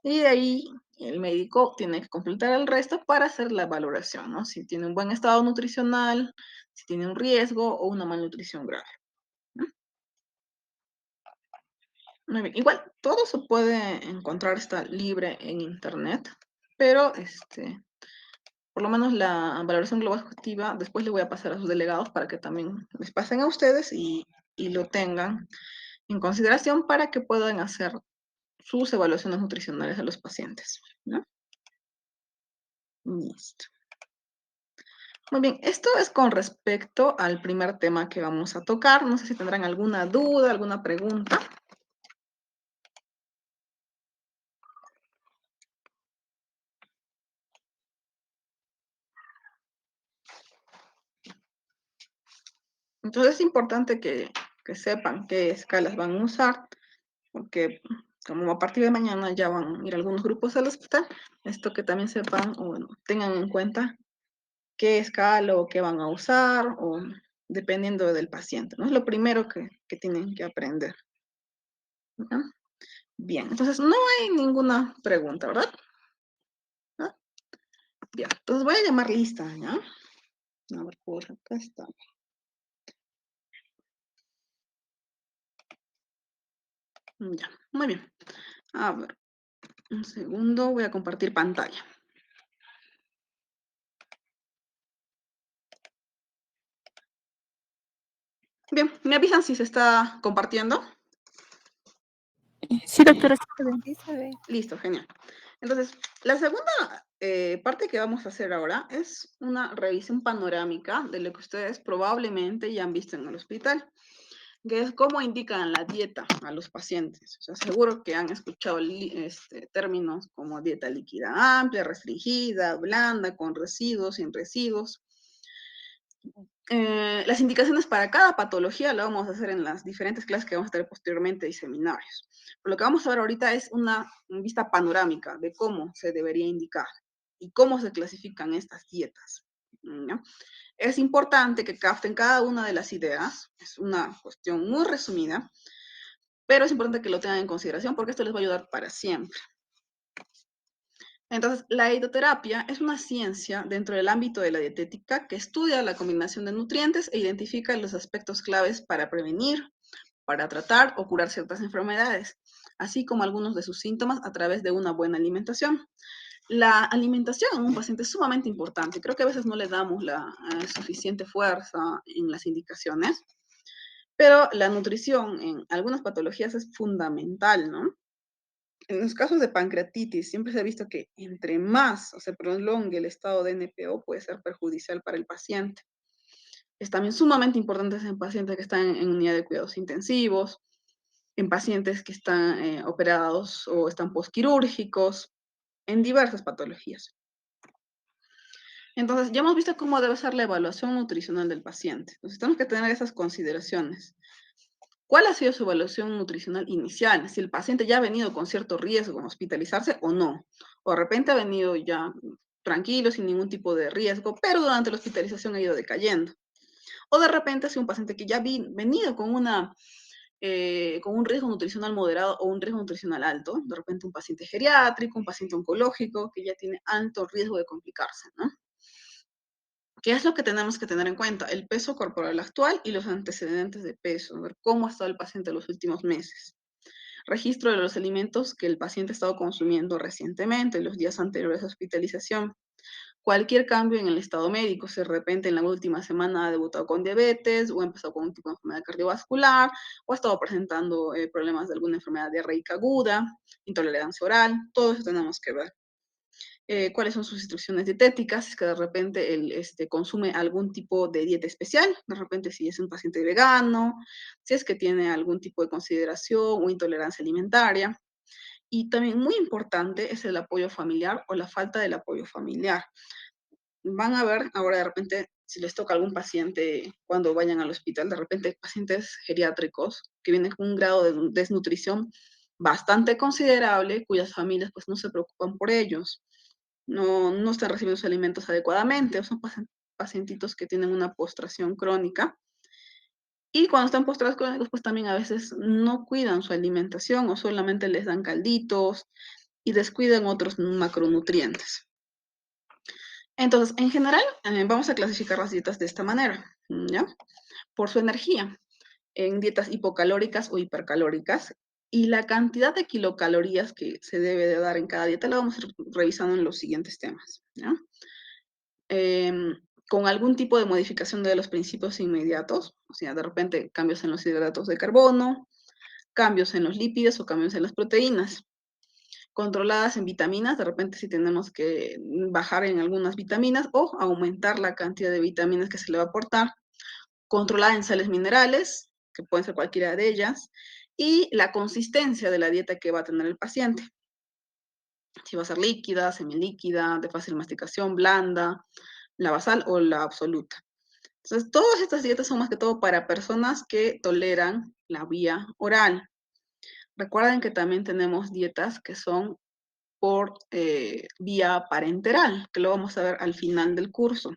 y de ahí el médico tiene que completar el resto para hacer la valoración, ¿no? Si tiene un buen estado nutricional, si tiene un riesgo o una malnutrición grave, ¿no? Muy bien. Igual, todo se puede encontrar, está libre en internet, pero por lo menos la valoración global objetiva, después le voy a pasar a sus delegados para que también les pasen a ustedes y lo tengan en consideración para que puedan hacer sus evaluaciones nutricionales a los pacientes, ¿no? Listo. Muy bien, esto es con respecto al primer tema que vamos a tocar. No sé si tendrán alguna duda, alguna pregunta. Entonces es importante que sepan qué escalas van a usar, porque como a partir de mañana ya van a ir algunos grupos al hospital, esto que también sepan o bueno, tengan en cuenta qué escala o qué van a usar, o dependiendo del paciente, ¿no? Es lo primero que tienen que aprender, ¿no? Bien, entonces no hay ninguna pregunta, ¿verdad? ¿No? Bien, entonces voy a llamar lista, ¿ya? A ver, por acá está. Ya, muy bien. A ver, un segundo, voy a compartir pantalla. Bien, ¿me avisan si se está compartiendo? Sí, doctora, sí se ve. Sí se ve. Listo, genial. Entonces, la segunda parte que vamos a hacer ahora es una revisión panorámica de lo que ustedes probablemente ya han visto en el hospital, que es cómo indican la dieta a los pacientes. O sea, seguro que han escuchado términos como dieta líquida amplia, restringida, blanda, con residuos, sin residuos. Las indicaciones para cada patología lo vamos a hacer en las diferentes clases que vamos a tener posteriormente y seminarios. Pero lo que vamos a ver ahorita es una vista panorámica de cómo se debería indicar y cómo se clasifican estas dietas. ¿Ya? Es importante que capten cada una de las ideas, es una cuestión muy resumida, pero es importante que lo tengan en consideración porque esto les va a ayudar para siempre. Entonces, la hidroterapia es una ciencia dentro del ámbito de la dietética que estudia la combinación de nutrientes e identifica los aspectos claves para prevenir, para tratar o curar ciertas enfermedades, así como algunos de sus síntomas a través de una buena alimentación. La alimentación en un paciente es sumamente importante. Creo que a veces no le damos la suficiente fuerza en las indicaciones, pero la nutrición en algunas patologías es fundamental, ¿no? En los casos de pancreatitis, siempre se ha visto que entre más o se prolongue el estado de NPO, puede ser perjudicial para el paciente. Es también sumamente importante en pacientes que están en unidad de cuidados intensivos, en pacientes que están operados o están posquirúrgicos, en diversas patologías. Entonces, ya hemos visto cómo debe ser la evaluación nutricional del paciente. Entonces, tenemos que tener esas consideraciones. ¿Cuál ha sido su evaluación nutricional inicial? Si el paciente ya ha venido con cierto riesgo en hospitalizarse o no. O de repente ha venido ya tranquilo, sin ningún tipo de riesgo, pero durante la hospitalización ha ido decayendo. O de repente ha sido un paciente que ya ha venido con con un riesgo nutricional moderado o un riesgo nutricional alto. De repente un paciente geriátrico, un paciente oncológico que ya tiene alto riesgo de complicarse, ¿no? ¿Qué es lo que tenemos que tener en cuenta? El peso corporal actual y los antecedentes de peso, ver cómo ha estado el paciente en los últimos meses. Registro de los alimentos que el paciente ha estado consumiendo recientemente, en los días anteriores a hospitalización. Cualquier cambio en el estado médico, si de repente en la última semana ha debutado con diabetes o ha empezado con un tipo de enfermedad cardiovascular o ha estado presentando problemas de alguna enfermedad diarreica aguda, intolerancia oral, todo eso tenemos que ver. Cuáles son sus instrucciones dietéticas, si es que de repente él consume algún tipo de dieta especial, de repente si es un paciente vegano, si es que tiene algún tipo de consideración o intolerancia alimentaria. Y también muy importante es el apoyo familiar o la falta del apoyo familiar. Van a ver ahora de repente si les toca algún paciente cuando vayan al hospital, de repente pacientes geriátricos que vienen con un grado de desnutrición bastante considerable, cuyas familias pues no se preocupan por ellos, no están recibiendo sus alimentos adecuadamente, o son pacientitos que tienen una postración crónica. Y cuando están postrados crónicos, pues también a veces no cuidan su alimentación o solamente les dan calditos y descuidan otros macronutrientes. Entonces, en general, vamos a clasificar las dietas de esta manera, ¿ya? Por su energía, en dietas hipocalóricas o hipercalóricas, y la cantidad de kilocalorías que se debe de dar en cada dieta la vamos a ir revisando en los siguientes temas, ¿ya? Con algún tipo de modificación de los principios inmediatos, o sea, de repente cambios en los hidratos de carbono, cambios en los lípidos o cambios en las proteínas. Controladas en vitaminas, de repente si tenemos que bajar en algunas vitaminas o aumentar la cantidad de vitaminas que se le va a aportar. Controlada en sales minerales, que pueden ser cualquiera de ellas, y la consistencia de la dieta que va a tener el paciente. Si va a ser líquida, semilíquida, de fácil masticación, blanda, la basal o la absoluta. Entonces, todas estas dietas son más que todo para personas que toleran la vía oral. Recuerden que también tenemos dietas que son por vía parenteral, que lo vamos a ver al final del curso.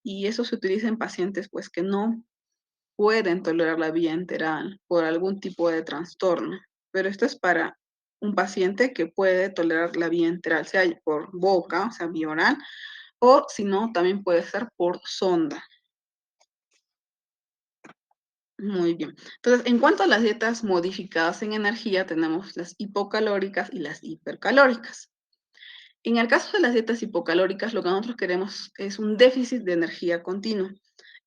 Y eso se utiliza en pacientes pues que no pueden tolerar la vía enteral por algún tipo de trastorno. Pero esto es para un paciente que puede tolerar la vía enteral, sea por boca, o sea, vía oral, o si no, también puede ser por sonda. Muy bien. Entonces, en cuanto a las dietas modificadas en energía, tenemos las hipocalóricas y las hipercalóricas. En el caso de las dietas hipocalóricas, lo que nosotros queremos es un déficit de energía continuo.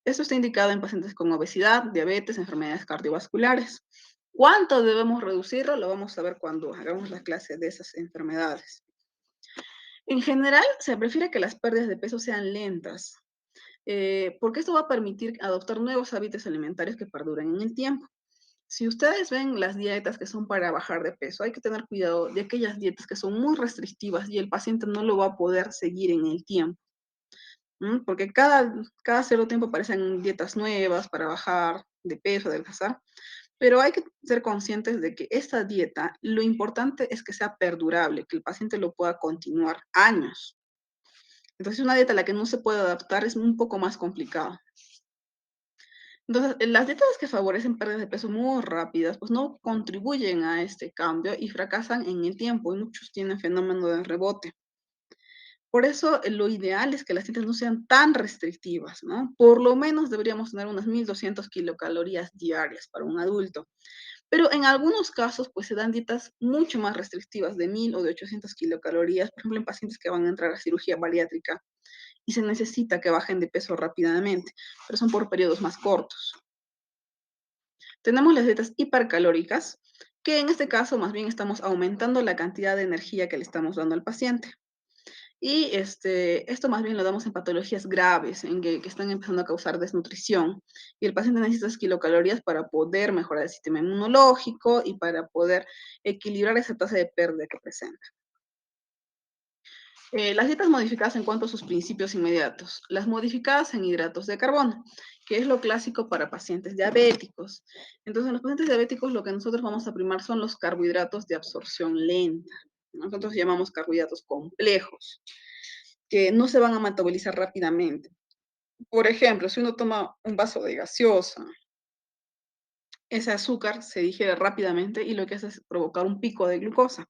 Esto está indicado en pacientes con obesidad, diabetes, enfermedades cardiovasculares. ¿Cuánto debemos reducirlo? Lo vamos a ver cuando hagamos la clase de esas enfermedades. En general, se prefiere que las pérdidas de peso sean lentas, porque esto va a permitir adoptar nuevos hábitos alimentarios que perduren en el tiempo. Si ustedes ven las dietas que son para bajar de peso, hay que tener cuidado de aquellas dietas que son muy restrictivas y el paciente no lo va a poder seguir en el tiempo. Porque cada cierto tiempo aparecen dietas nuevas para bajar de peso, adelgazar, pero hay que ser conscientes de que esta dieta, lo importante es que sea perdurable, que el paciente lo pueda continuar años. Entonces, una dieta a la que no se puede adaptar es un poco más complicado. Entonces, las dietas que favorecen pérdidas de peso muy rápidas, pues no contribuyen a este cambio y fracasan en el tiempo, y muchos tienen fenómeno de rebote. Por eso, lo ideal es que las dietas no sean tan restrictivas, ¿no? Por lo menos deberíamos tener unas 1.200 kilocalorías diarias para un adulto. Pero en algunos casos, pues se dan dietas mucho más restrictivas, de 1.000 o de 800 kilocalorías, por ejemplo, en pacientes que van a entrar a cirugía bariátrica y se necesita que bajen de peso rápidamente, pero son por periodos más cortos. Tenemos las dietas hipercalóricas, que en este caso más bien estamos aumentando la cantidad de energía que le estamos dando al paciente. Y esto más bien lo damos en patologías graves, en que están empezando a causar desnutrición. Y el paciente necesita esas kilocalorías para poder mejorar el sistema inmunológico y para poder equilibrar esa tasa de pérdida que presenta. Las dietas modificadas en cuanto a sus principios inmediatos. Las modificadas en hidratos de carbono, que es lo clásico para pacientes diabéticos. Entonces, en los pacientes diabéticos lo que nosotros vamos a primar son los carbohidratos de absorción lenta. Nosotros llamamos carbohidratos complejos, que no se van a metabolizar rápidamente. Por ejemplo, si uno toma un vaso de gaseosa, ese azúcar se digiere rápidamente y lo que hace es provocar un pico de glucosa.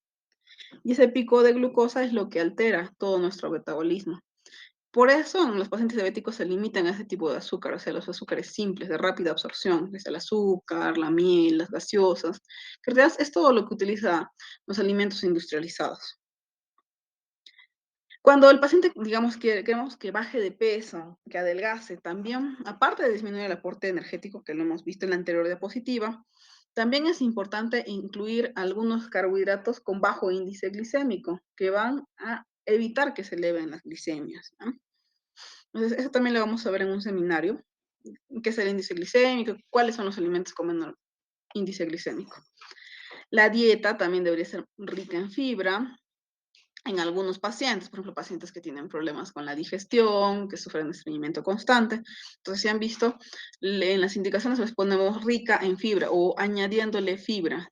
Y ese pico de glucosa es lo que altera todo nuestro metabolismo. Por eso en los pacientes diabéticos se limitan a ese tipo de azúcar, o sea, los azúcares simples, de rápida absorción, desde el azúcar, la miel, las gaseosas, que en realidad es todo lo que utiliza los alimentos industrializados. Cuando el paciente, digamos, queremos que baje de peso, que adelgace, también, aparte de disminuir el aporte energético, que lo hemos visto en la anterior diapositiva, también es importante incluir algunos carbohidratos con bajo índice glicémico, que van a evitar que se eleven las glicemias, ¿no? Entonces, eso también lo vamos a ver en un seminario, qué es el índice glicémico, cuáles son los alimentos con menor índice glicémico. La dieta también debería ser rica en fibra, en algunos pacientes, por ejemplo, pacientes que tienen problemas con la digestión, que sufren de estreñimiento constante. Entonces, si han visto, en las indicaciones les ponemos rica en fibra o añadiéndole fibra.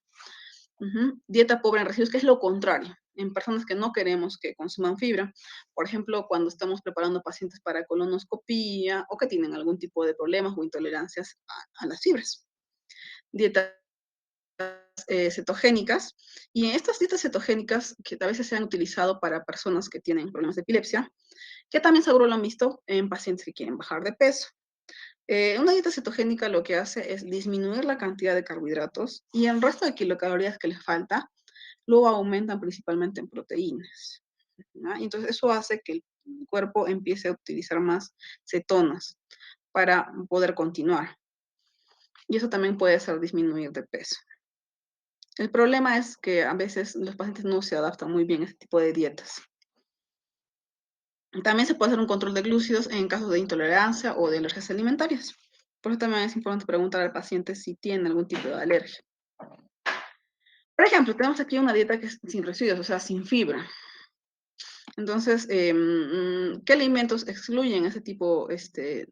Dieta pobre en residuos, que es lo contrario, en personas que no queremos que consuman fibra. Por ejemplo, cuando estamos preparando pacientes para colonoscopía o que tienen algún tipo de problemas o intolerancias a las fibras. Dieta cetogénicas. Y en estas dietas cetogénicas, que a veces se han utilizado para personas que tienen problemas de epilepsia, que también seguro lo han visto en pacientes que quieren bajar de peso. Una dieta cetogénica lo que hace es disminuir la cantidad de carbohidratos y el resto de kilocalorías que les falta lo aumentan principalmente en proteínas, ¿no? Entonces eso hace que el cuerpo empiece a utilizar más cetonas para poder continuar. Y eso también puede ser disminuir de peso. El problema es que a veces los pacientes no se adaptan muy bien a este tipo de dietas. También se puede hacer un control de glúcidos en casos de intolerancia o de alergias alimentarias. Por eso también es importante preguntar al paciente si tiene algún tipo de alergia. Por ejemplo, tenemos aquí una dieta que es sin residuos, o sea, sin fibra. Entonces, ¿qué alimentos excluyen ese tipo de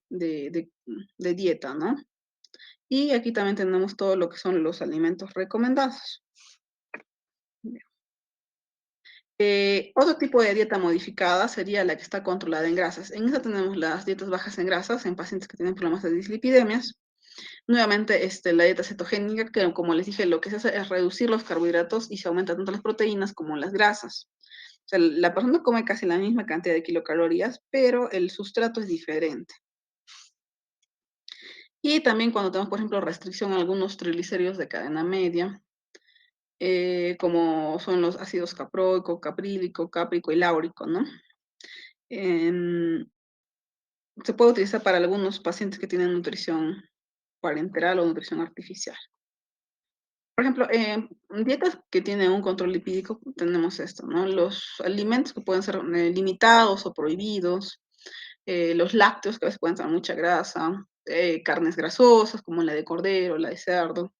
dieta, no? Y aquí también tenemos todo lo que son los alimentos recomendados. Otro tipo de dieta modificada sería la que está controlada en grasas. En esta tenemos las dietas bajas en grasas en pacientes que tienen problemas de dislipidemias. Nuevamente, la dieta cetogénica, que como les dije, lo que se hace es reducir los carbohidratos y se aumenta tanto las proteínas como las grasas. O sea, la persona come casi la misma cantidad de kilocalorías, pero el sustrato es diferente. Y también cuando tenemos, por ejemplo, restricción a algunos triglicéridos de cadena media, como son los ácidos caproico, caprílico, cáprico y láurico, ¿no? Em, Se puede utilizar para algunos pacientes que tienen nutrición parenteral o nutrición artificial. Por ejemplo, dietas que tienen un control lipídico, tenemos esto, ¿no? Los alimentos que pueden ser limitados o prohibidos, los lácteos que a veces pueden tener mucha grasa, carnes grasosas como la de cordero, la de cerdo,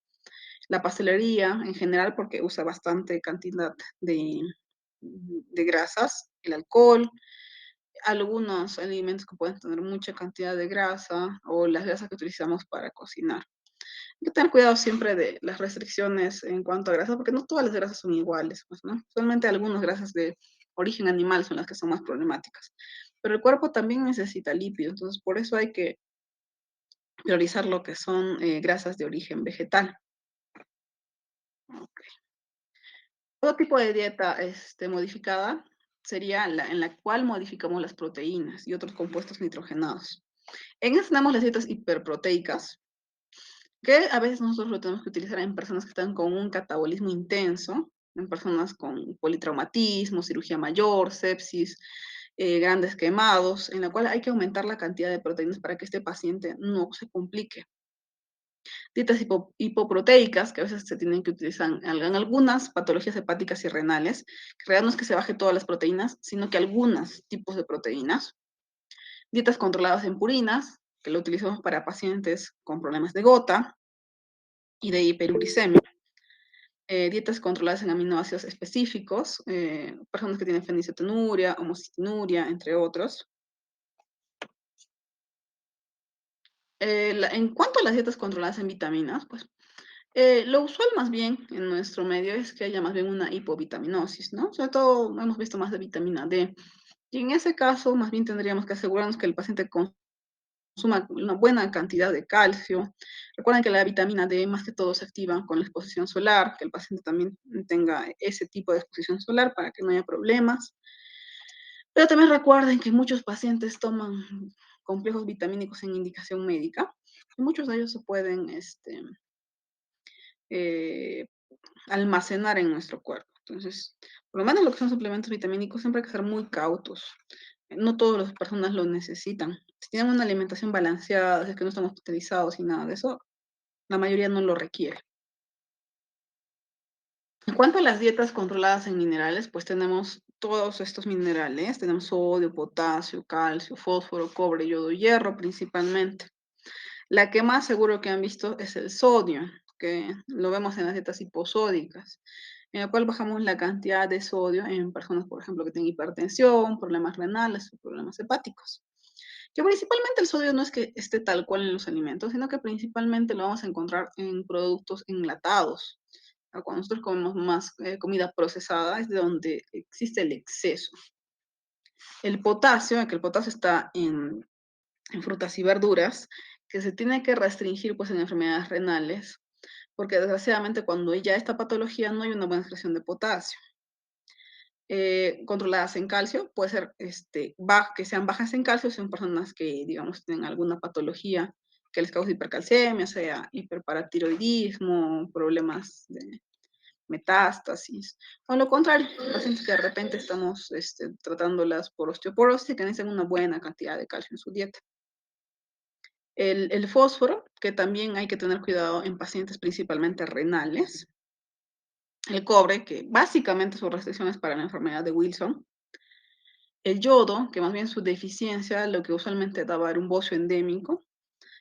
la pastelería en general porque usa bastante cantidad de grasas, el alcohol, algunos alimentos que pueden tener mucha cantidad de grasa o las grasas que utilizamos para cocinar. Hay que tener cuidado siempre de las restricciones en cuanto a grasa, porque no todas las grasas son iguales, pues, ¿no? Solamente algunas grasas de origen animal son las que son más problemáticas. Pero el cuerpo también necesita lípidos, entonces por eso hay que priorizar lo que son grasas de origen vegetal. Todo tipo de dieta modificada sería la en la cual modificamos las proteínas y otros compuestos nitrogenados. En eso tenemos las dietas hiperproteicas, que a veces nosotros lo tenemos que utilizar en personas que están con un catabolismo intenso, en personas con politraumatismo, cirugía mayor, sepsis, grandes quemados, en la cual hay que aumentar la cantidad de proteínas para que este paciente no se complique. Dietas hipoproteicas, que a veces se tienen que utilizar en algunas patologías hepáticas y renales, que en realidad no es que se baje todas las proteínas, sino que algunos tipos de proteínas. Dietas controladas en purinas, que lo utilizamos para pacientes con problemas de gota y de hiperuricemia. Dietas controladas en aminoácidos específicos, personas que tienen fenilcetonuria, homocitonuria, entre otros. En cuanto a las dietas controladas en vitaminas, pues lo usual más bien en nuestro medio es que haya más bien una hipovitaminosis, ¿no? Sobre todo hemos visto más de vitamina D. Y en ese caso, más bien tendríamos que asegurarnos que el paciente consuma una buena cantidad de calcio. Recuerden que la vitamina D más que todo se activa con la exposición solar, que el paciente también tenga ese tipo de exposición solar para que no haya problemas. Pero también recuerden que muchos pacientes toman complejos vitamínicos en indicación médica y muchos de ellos se pueden eh, almacenar en nuestro cuerpo. Entonces, por lo menos lo que son suplementos vitamínicos siempre hay que ser muy cautos. No todas las personas lo necesitan. Si tienen una alimentación balanceada, si es que no están hospitalizados y nada de eso, la mayoría no lo requiere. En cuanto a las dietas controladas en minerales, pues tenemos todos estos minerales, tenemos sodio, potasio, calcio, fósforo, cobre, yodo, hierro principalmente. La que más seguro que han visto es el sodio, que lo vemos en las dietas hiposódicas, en la cual bajamos la cantidad de sodio en personas, por ejemplo, que tienen hipertensión, problemas renales o problemas hepáticos. Que principalmente el sodio no es que esté tal cual en los alimentos, sino que principalmente lo vamos a encontrar en productos enlatados. Cuando nosotros comemos más comida procesada es de donde existe el exceso. El potasio, que el potasio está en frutas y verduras, que se tiene que restringir pues en enfermedades renales, porque desgraciadamente cuando hay ya esta patología no hay una buena excreción de potasio. Controladas en calcio, puede ser que sean bajas en calcio, son personas que, digamos, tienen alguna patología que les cause hipercalcemia, sea hiperparatiroidismo, problemas de metástasis. O lo contrario, pacientes que de repente estamos tratándolas por osteoporosis y que necesitan una buena cantidad de calcio en su dieta. El fósforo, que también hay que tener cuidado en pacientes principalmente renales. El cobre, que básicamente su restricción es para la enfermedad de Wilson. El yodo, que más bien su deficiencia, lo que usualmente daba era un bocio endémico,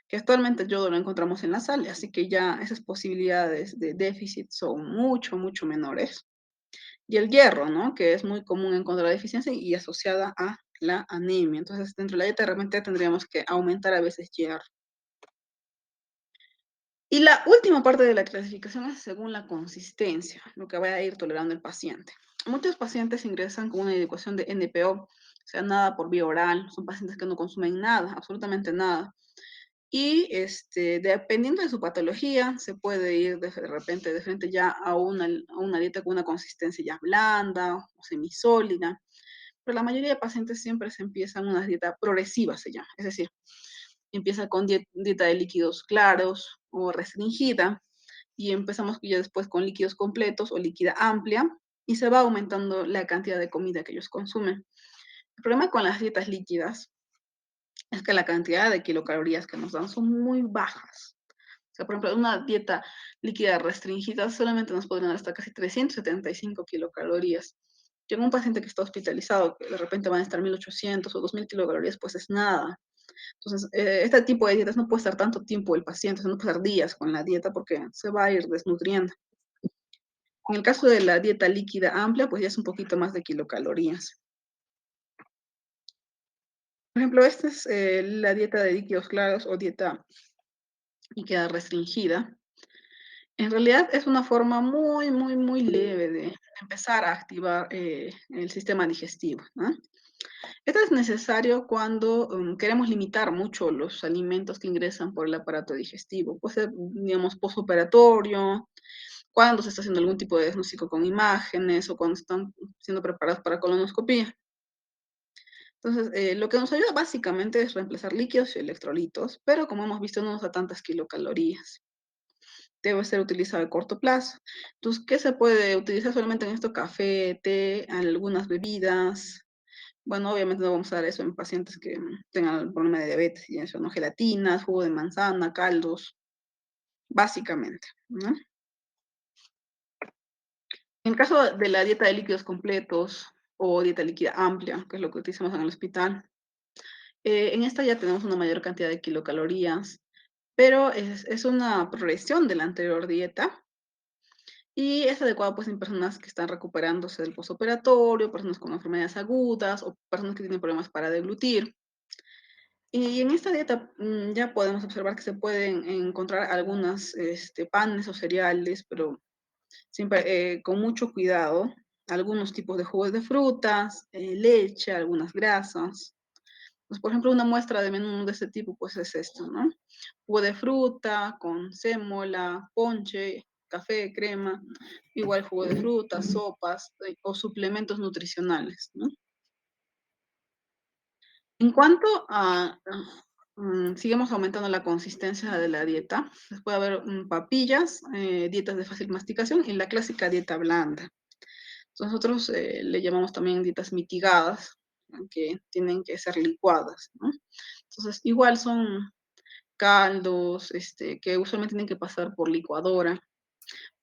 que actualmente el yodo lo encontramos en la sal, así que ya esas posibilidades de déficit son mucho, mucho menores. Y el hierro, ¿no? Que es muy común encontrar deficiencia y asociada a la anemia. Entonces, dentro de la dieta realmente tendríamos que aumentar a veces hierro. Y la última parte de la clasificación es según la consistencia, lo que vaya a ir tolerando el paciente. Muchos pacientes ingresan con una ecuación de NPO, o sea, nada por vía oral, son pacientes que no consumen nada, absolutamente nada. Y dependiendo de su patología, se puede ir de repente de frente ya a una dieta con una consistencia ya blanda o semisólida. Pero la mayoría de pacientes siempre se empiezan una dieta progresiva, se llama. Es decir, empieza con dieta de líquidos claros o restringida y empezamos ya después con líquidos completos o líquida amplia y se va aumentando la cantidad de comida que ellos consumen. El problema con las dietas líquidas es que la cantidad de kilocalorías que nos dan son muy bajas. O sea, por ejemplo, una dieta líquida restringida solamente nos podrían dar hasta casi 375 kilocalorías. Yo en un paciente que está hospitalizado, que de repente van a estar 1800 o 2000 kilocalorías, pues es nada. Entonces, este tipo de dietas no puede estar tanto tiempo el paciente, o sea, no puede estar días con la dieta porque se va a ir desnutriendo. En el caso de la dieta líquida amplia, pues ya es un poquito más de kilocalorías. Por ejemplo, esta es la dieta de líquidos claros o dieta líquida restringida. En realidad es una forma muy, muy, muy leve de empezar a activar el sistema digestivo, ¿no? Esto es necesario cuando queremos limitar mucho los alimentos que ingresan por el aparato digestivo. Puede ser, digamos, postoperatorio, cuando se está haciendo algún tipo de diagnóstico con imágenes o cuando están siendo preparados para colonoscopía. Entonces, lo que nos ayuda básicamente es reemplazar líquidos y electrolitos, pero como hemos visto, no nos da tantas kilocalorías. Debe ser utilizado a corto plazo. Entonces, ¿qué se puede utilizar solamente en esto? Café, té, algunas bebidas. Bueno, obviamente no vamos a dar eso en pacientes que tengan el problema de diabetes y eso, ¿no? Gelatinas, jugo de manzana, caldos, básicamente, ¿no? En caso de la dieta de líquidos completos o dieta líquida amplia, que es lo que utilizamos en el hospital, en esta ya tenemos una mayor cantidad de kilocalorías, pero es una progresión de la anterior dieta y es adecuado pues en personas que están recuperándose del postoperatorio, personas con enfermedades agudas o personas que tienen problemas para deglutir. Y en esta dieta ya podemos observar que se pueden encontrar algunas panes o cereales, pero siempre con mucho cuidado. Algunos tipos de jugos de frutas, leche, algunas grasas. Pues, por ejemplo, una muestra de menú de este tipo, pues es esto, ¿no? Jugo de fruta con sémola, ponche, café, crema, igual jugo de fruta, sopas o suplementos nutricionales, ¿no? En cuanto a, sigamos aumentando la consistencia de la dieta, pues puede haber papillas, dietas de fácil masticación y la clásica dieta blanda. Entonces, nosotros le llamamos también dietas mitigadas, que tienen que ser licuadas, ¿no? Entonces, igual son caldos, que usualmente tienen que pasar por licuadora,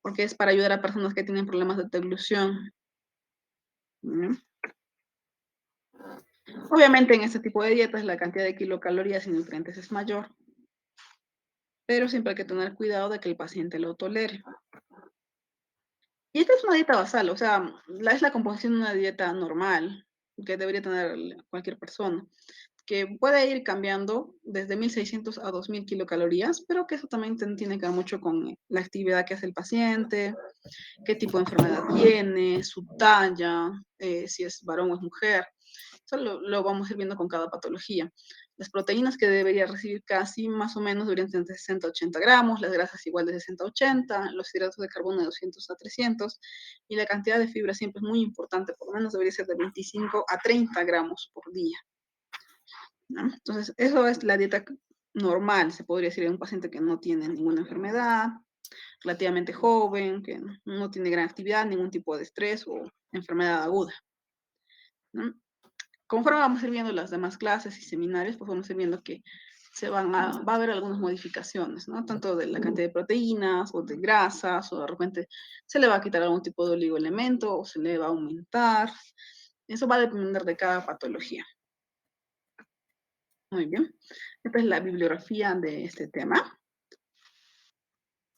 porque es para ayudar a personas que tienen problemas de deglución. ¿No? Obviamente en este tipo de dietas la cantidad de kilocalorías y nutrientes es mayor, pero siempre hay que tener cuidado de que el paciente lo tolere. Y esta es una dieta basal, o sea, es la composición de una dieta normal que debería tener cualquier persona, que puede ir cambiando desde 1600 a 2000 kilocalorías, pero que eso también tiene que ver mucho con la actividad que hace el paciente, qué tipo de enfermedad tiene, su talla, si es varón o es mujer. Eso lo vamos a ir viendo con cada patología. Las proteínas que debería recibir casi más o menos deberían tener de 60 a 80 gramos, las grasas igual de 60 a 80, los hidratos de carbono de 200 a 300 y la cantidad de fibra siempre es muy importante, por lo menos debería ser de 25 a 30 gramos por día, ¿no? Entonces, eso es la dieta normal, se podría decir, en un paciente que no tiene ninguna enfermedad, relativamente joven, que no tiene gran actividad, ningún tipo de estrés o enfermedad aguda, ¿no? Conforme vamos a ir viendo las demás clases y seminarios, pues vamos a ir viendo que va a haber algunas modificaciones, ¿no? Tanto de la cantidad de proteínas o de grasas, o de repente se le va a quitar algún tipo de oligoelemento o se le va a aumentar. Eso va a depender de cada patología. Muy bien. Esta es la bibliografía de este tema.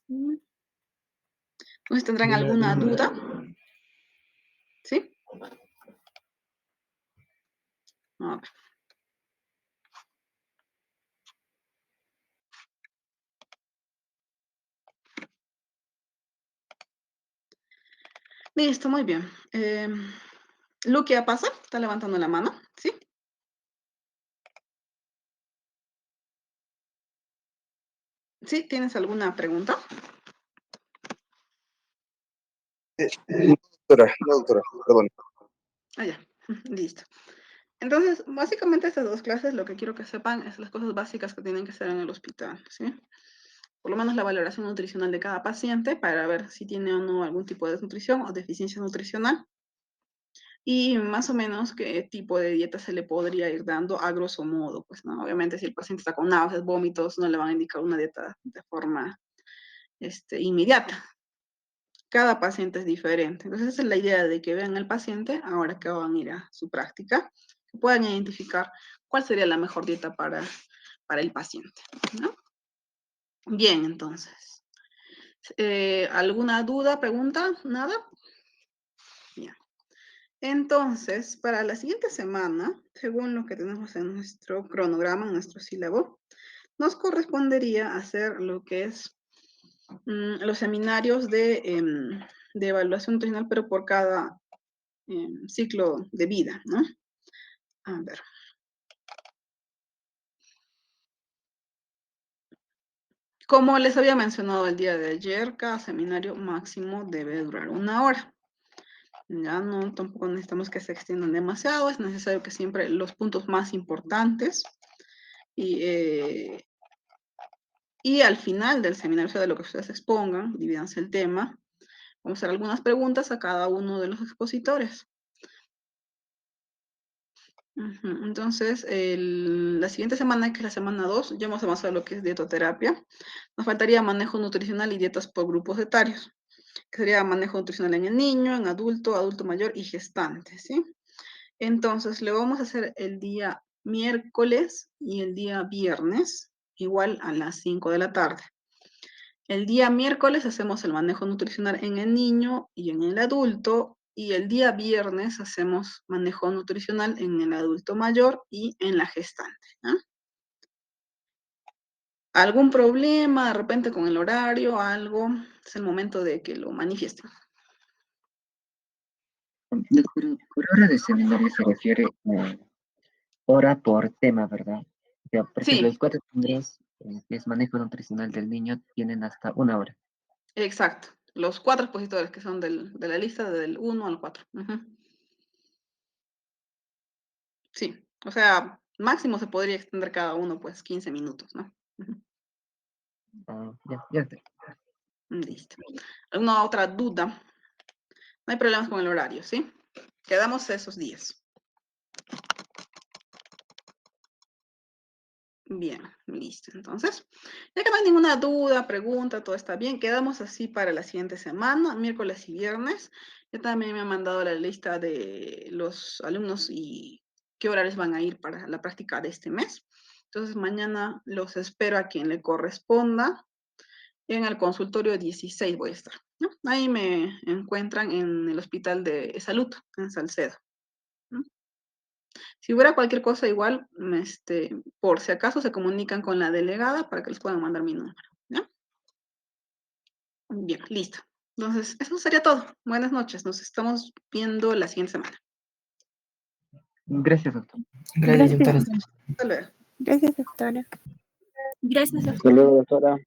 Entonces, ¿tendrán alguna duda? ¿Sí? A ver. Listo, muy bien. Luquia pasa, está levantando la mano, ¿sí? ¿Sí? ¿Tienes alguna pregunta? No, doctora, perdón. Ah, ya. Listo. Entonces, básicamente estas dos clases lo que quiero que sepan es las cosas básicas que tienen que hacer en el hospital, ¿sí? Por lo menos la valoración nutricional de cada paciente para ver si tiene o no algún tipo de desnutrición o deficiencia nutricional. Y más o menos qué tipo de dieta se le podría ir dando a grosso modo, pues, ¿no? Obviamente si el paciente está con náuseas, vómitos, no le van a indicar una dieta de forma inmediata. Cada paciente es diferente. Entonces esa es la idea de que vean al paciente, ahora que van a ir a su práctica, que puedan identificar cuál sería la mejor dieta para el paciente, ¿no? Bien, entonces. ¿Alguna duda, pregunta? ¿Nada? Bien. Entonces, para la siguiente semana, según lo que tenemos en nuestro cronograma, en nuestro sílabo, nos correspondería hacer lo que es los seminarios de evaluación nutricional, pero por cada ciclo de vida, ¿no? A ver. Como les había mencionado el día de ayer, cada seminario máximo debe durar 1 hora. Ya no, tampoco necesitamos que se extiendan demasiado, es necesario que siempre los puntos más importantes y al final del seminario, o sea, de lo que ustedes expongan, divídanse el tema. Vamos a hacer algunas preguntas a cada uno de los expositores. Entonces, la siguiente semana, que es la semana 2, ya hemos avanzado lo que es dietoterapia. Nos faltaría manejo nutricional y dietas por grupos etarios, que sería manejo nutricional en el niño, en adulto, adulto mayor y gestante, ¿sí? Entonces, lo vamos a hacer el día miércoles y el día viernes, igual a las 5 de la tarde. El día miércoles hacemos el manejo nutricional en el niño y en el adulto, y el día viernes hacemos manejo nutricional en el adulto mayor y en la gestante, ¿no? ¿Algún problema de repente con el horario, algo? Es el momento de que lo manifiesten. Doctora, por hora de seminario se refiere a hora por tema, ¿verdad? O sea, por ejemplo, Sí, los 4 primeros, que es manejo nutricional del niño, tienen hasta 1 hora. exacto. Los 4 expositores que son de la lista del 1 al 4. Sí, o sea, máximo se podría extender cada uno, pues, 15 minutos, ¿no? Ya está. Listo. ¿Alguna otra duda? No hay problemas con el horario, ¿sí? Quedamos esos días. Bien, listo. Entonces, ya que no hay ninguna duda, pregunta, todo está bien, quedamos así para la siguiente semana, miércoles y viernes. Ya también me han mandado la lista de los alumnos y qué horarios van a ir para la práctica de este mes. Entonces, mañana los espero a quien le corresponda. En el consultorio 16 voy a estar, ¿no? Ahí me encuentran en el Hospital de Salud, en Salcedo, ¿no? Si hubiera cualquier cosa igual, por si acaso se comunican con la delegada para que les puedan mandar mi número, ¿no? Bien, listo. Entonces, eso sería todo. Buenas noches. Nos estamos viendo la siguiente semana. Gracias, doctor. Gracias, doctora. Hasta luego. Gracias, doctora. Gracias, Hasta luego, doctora.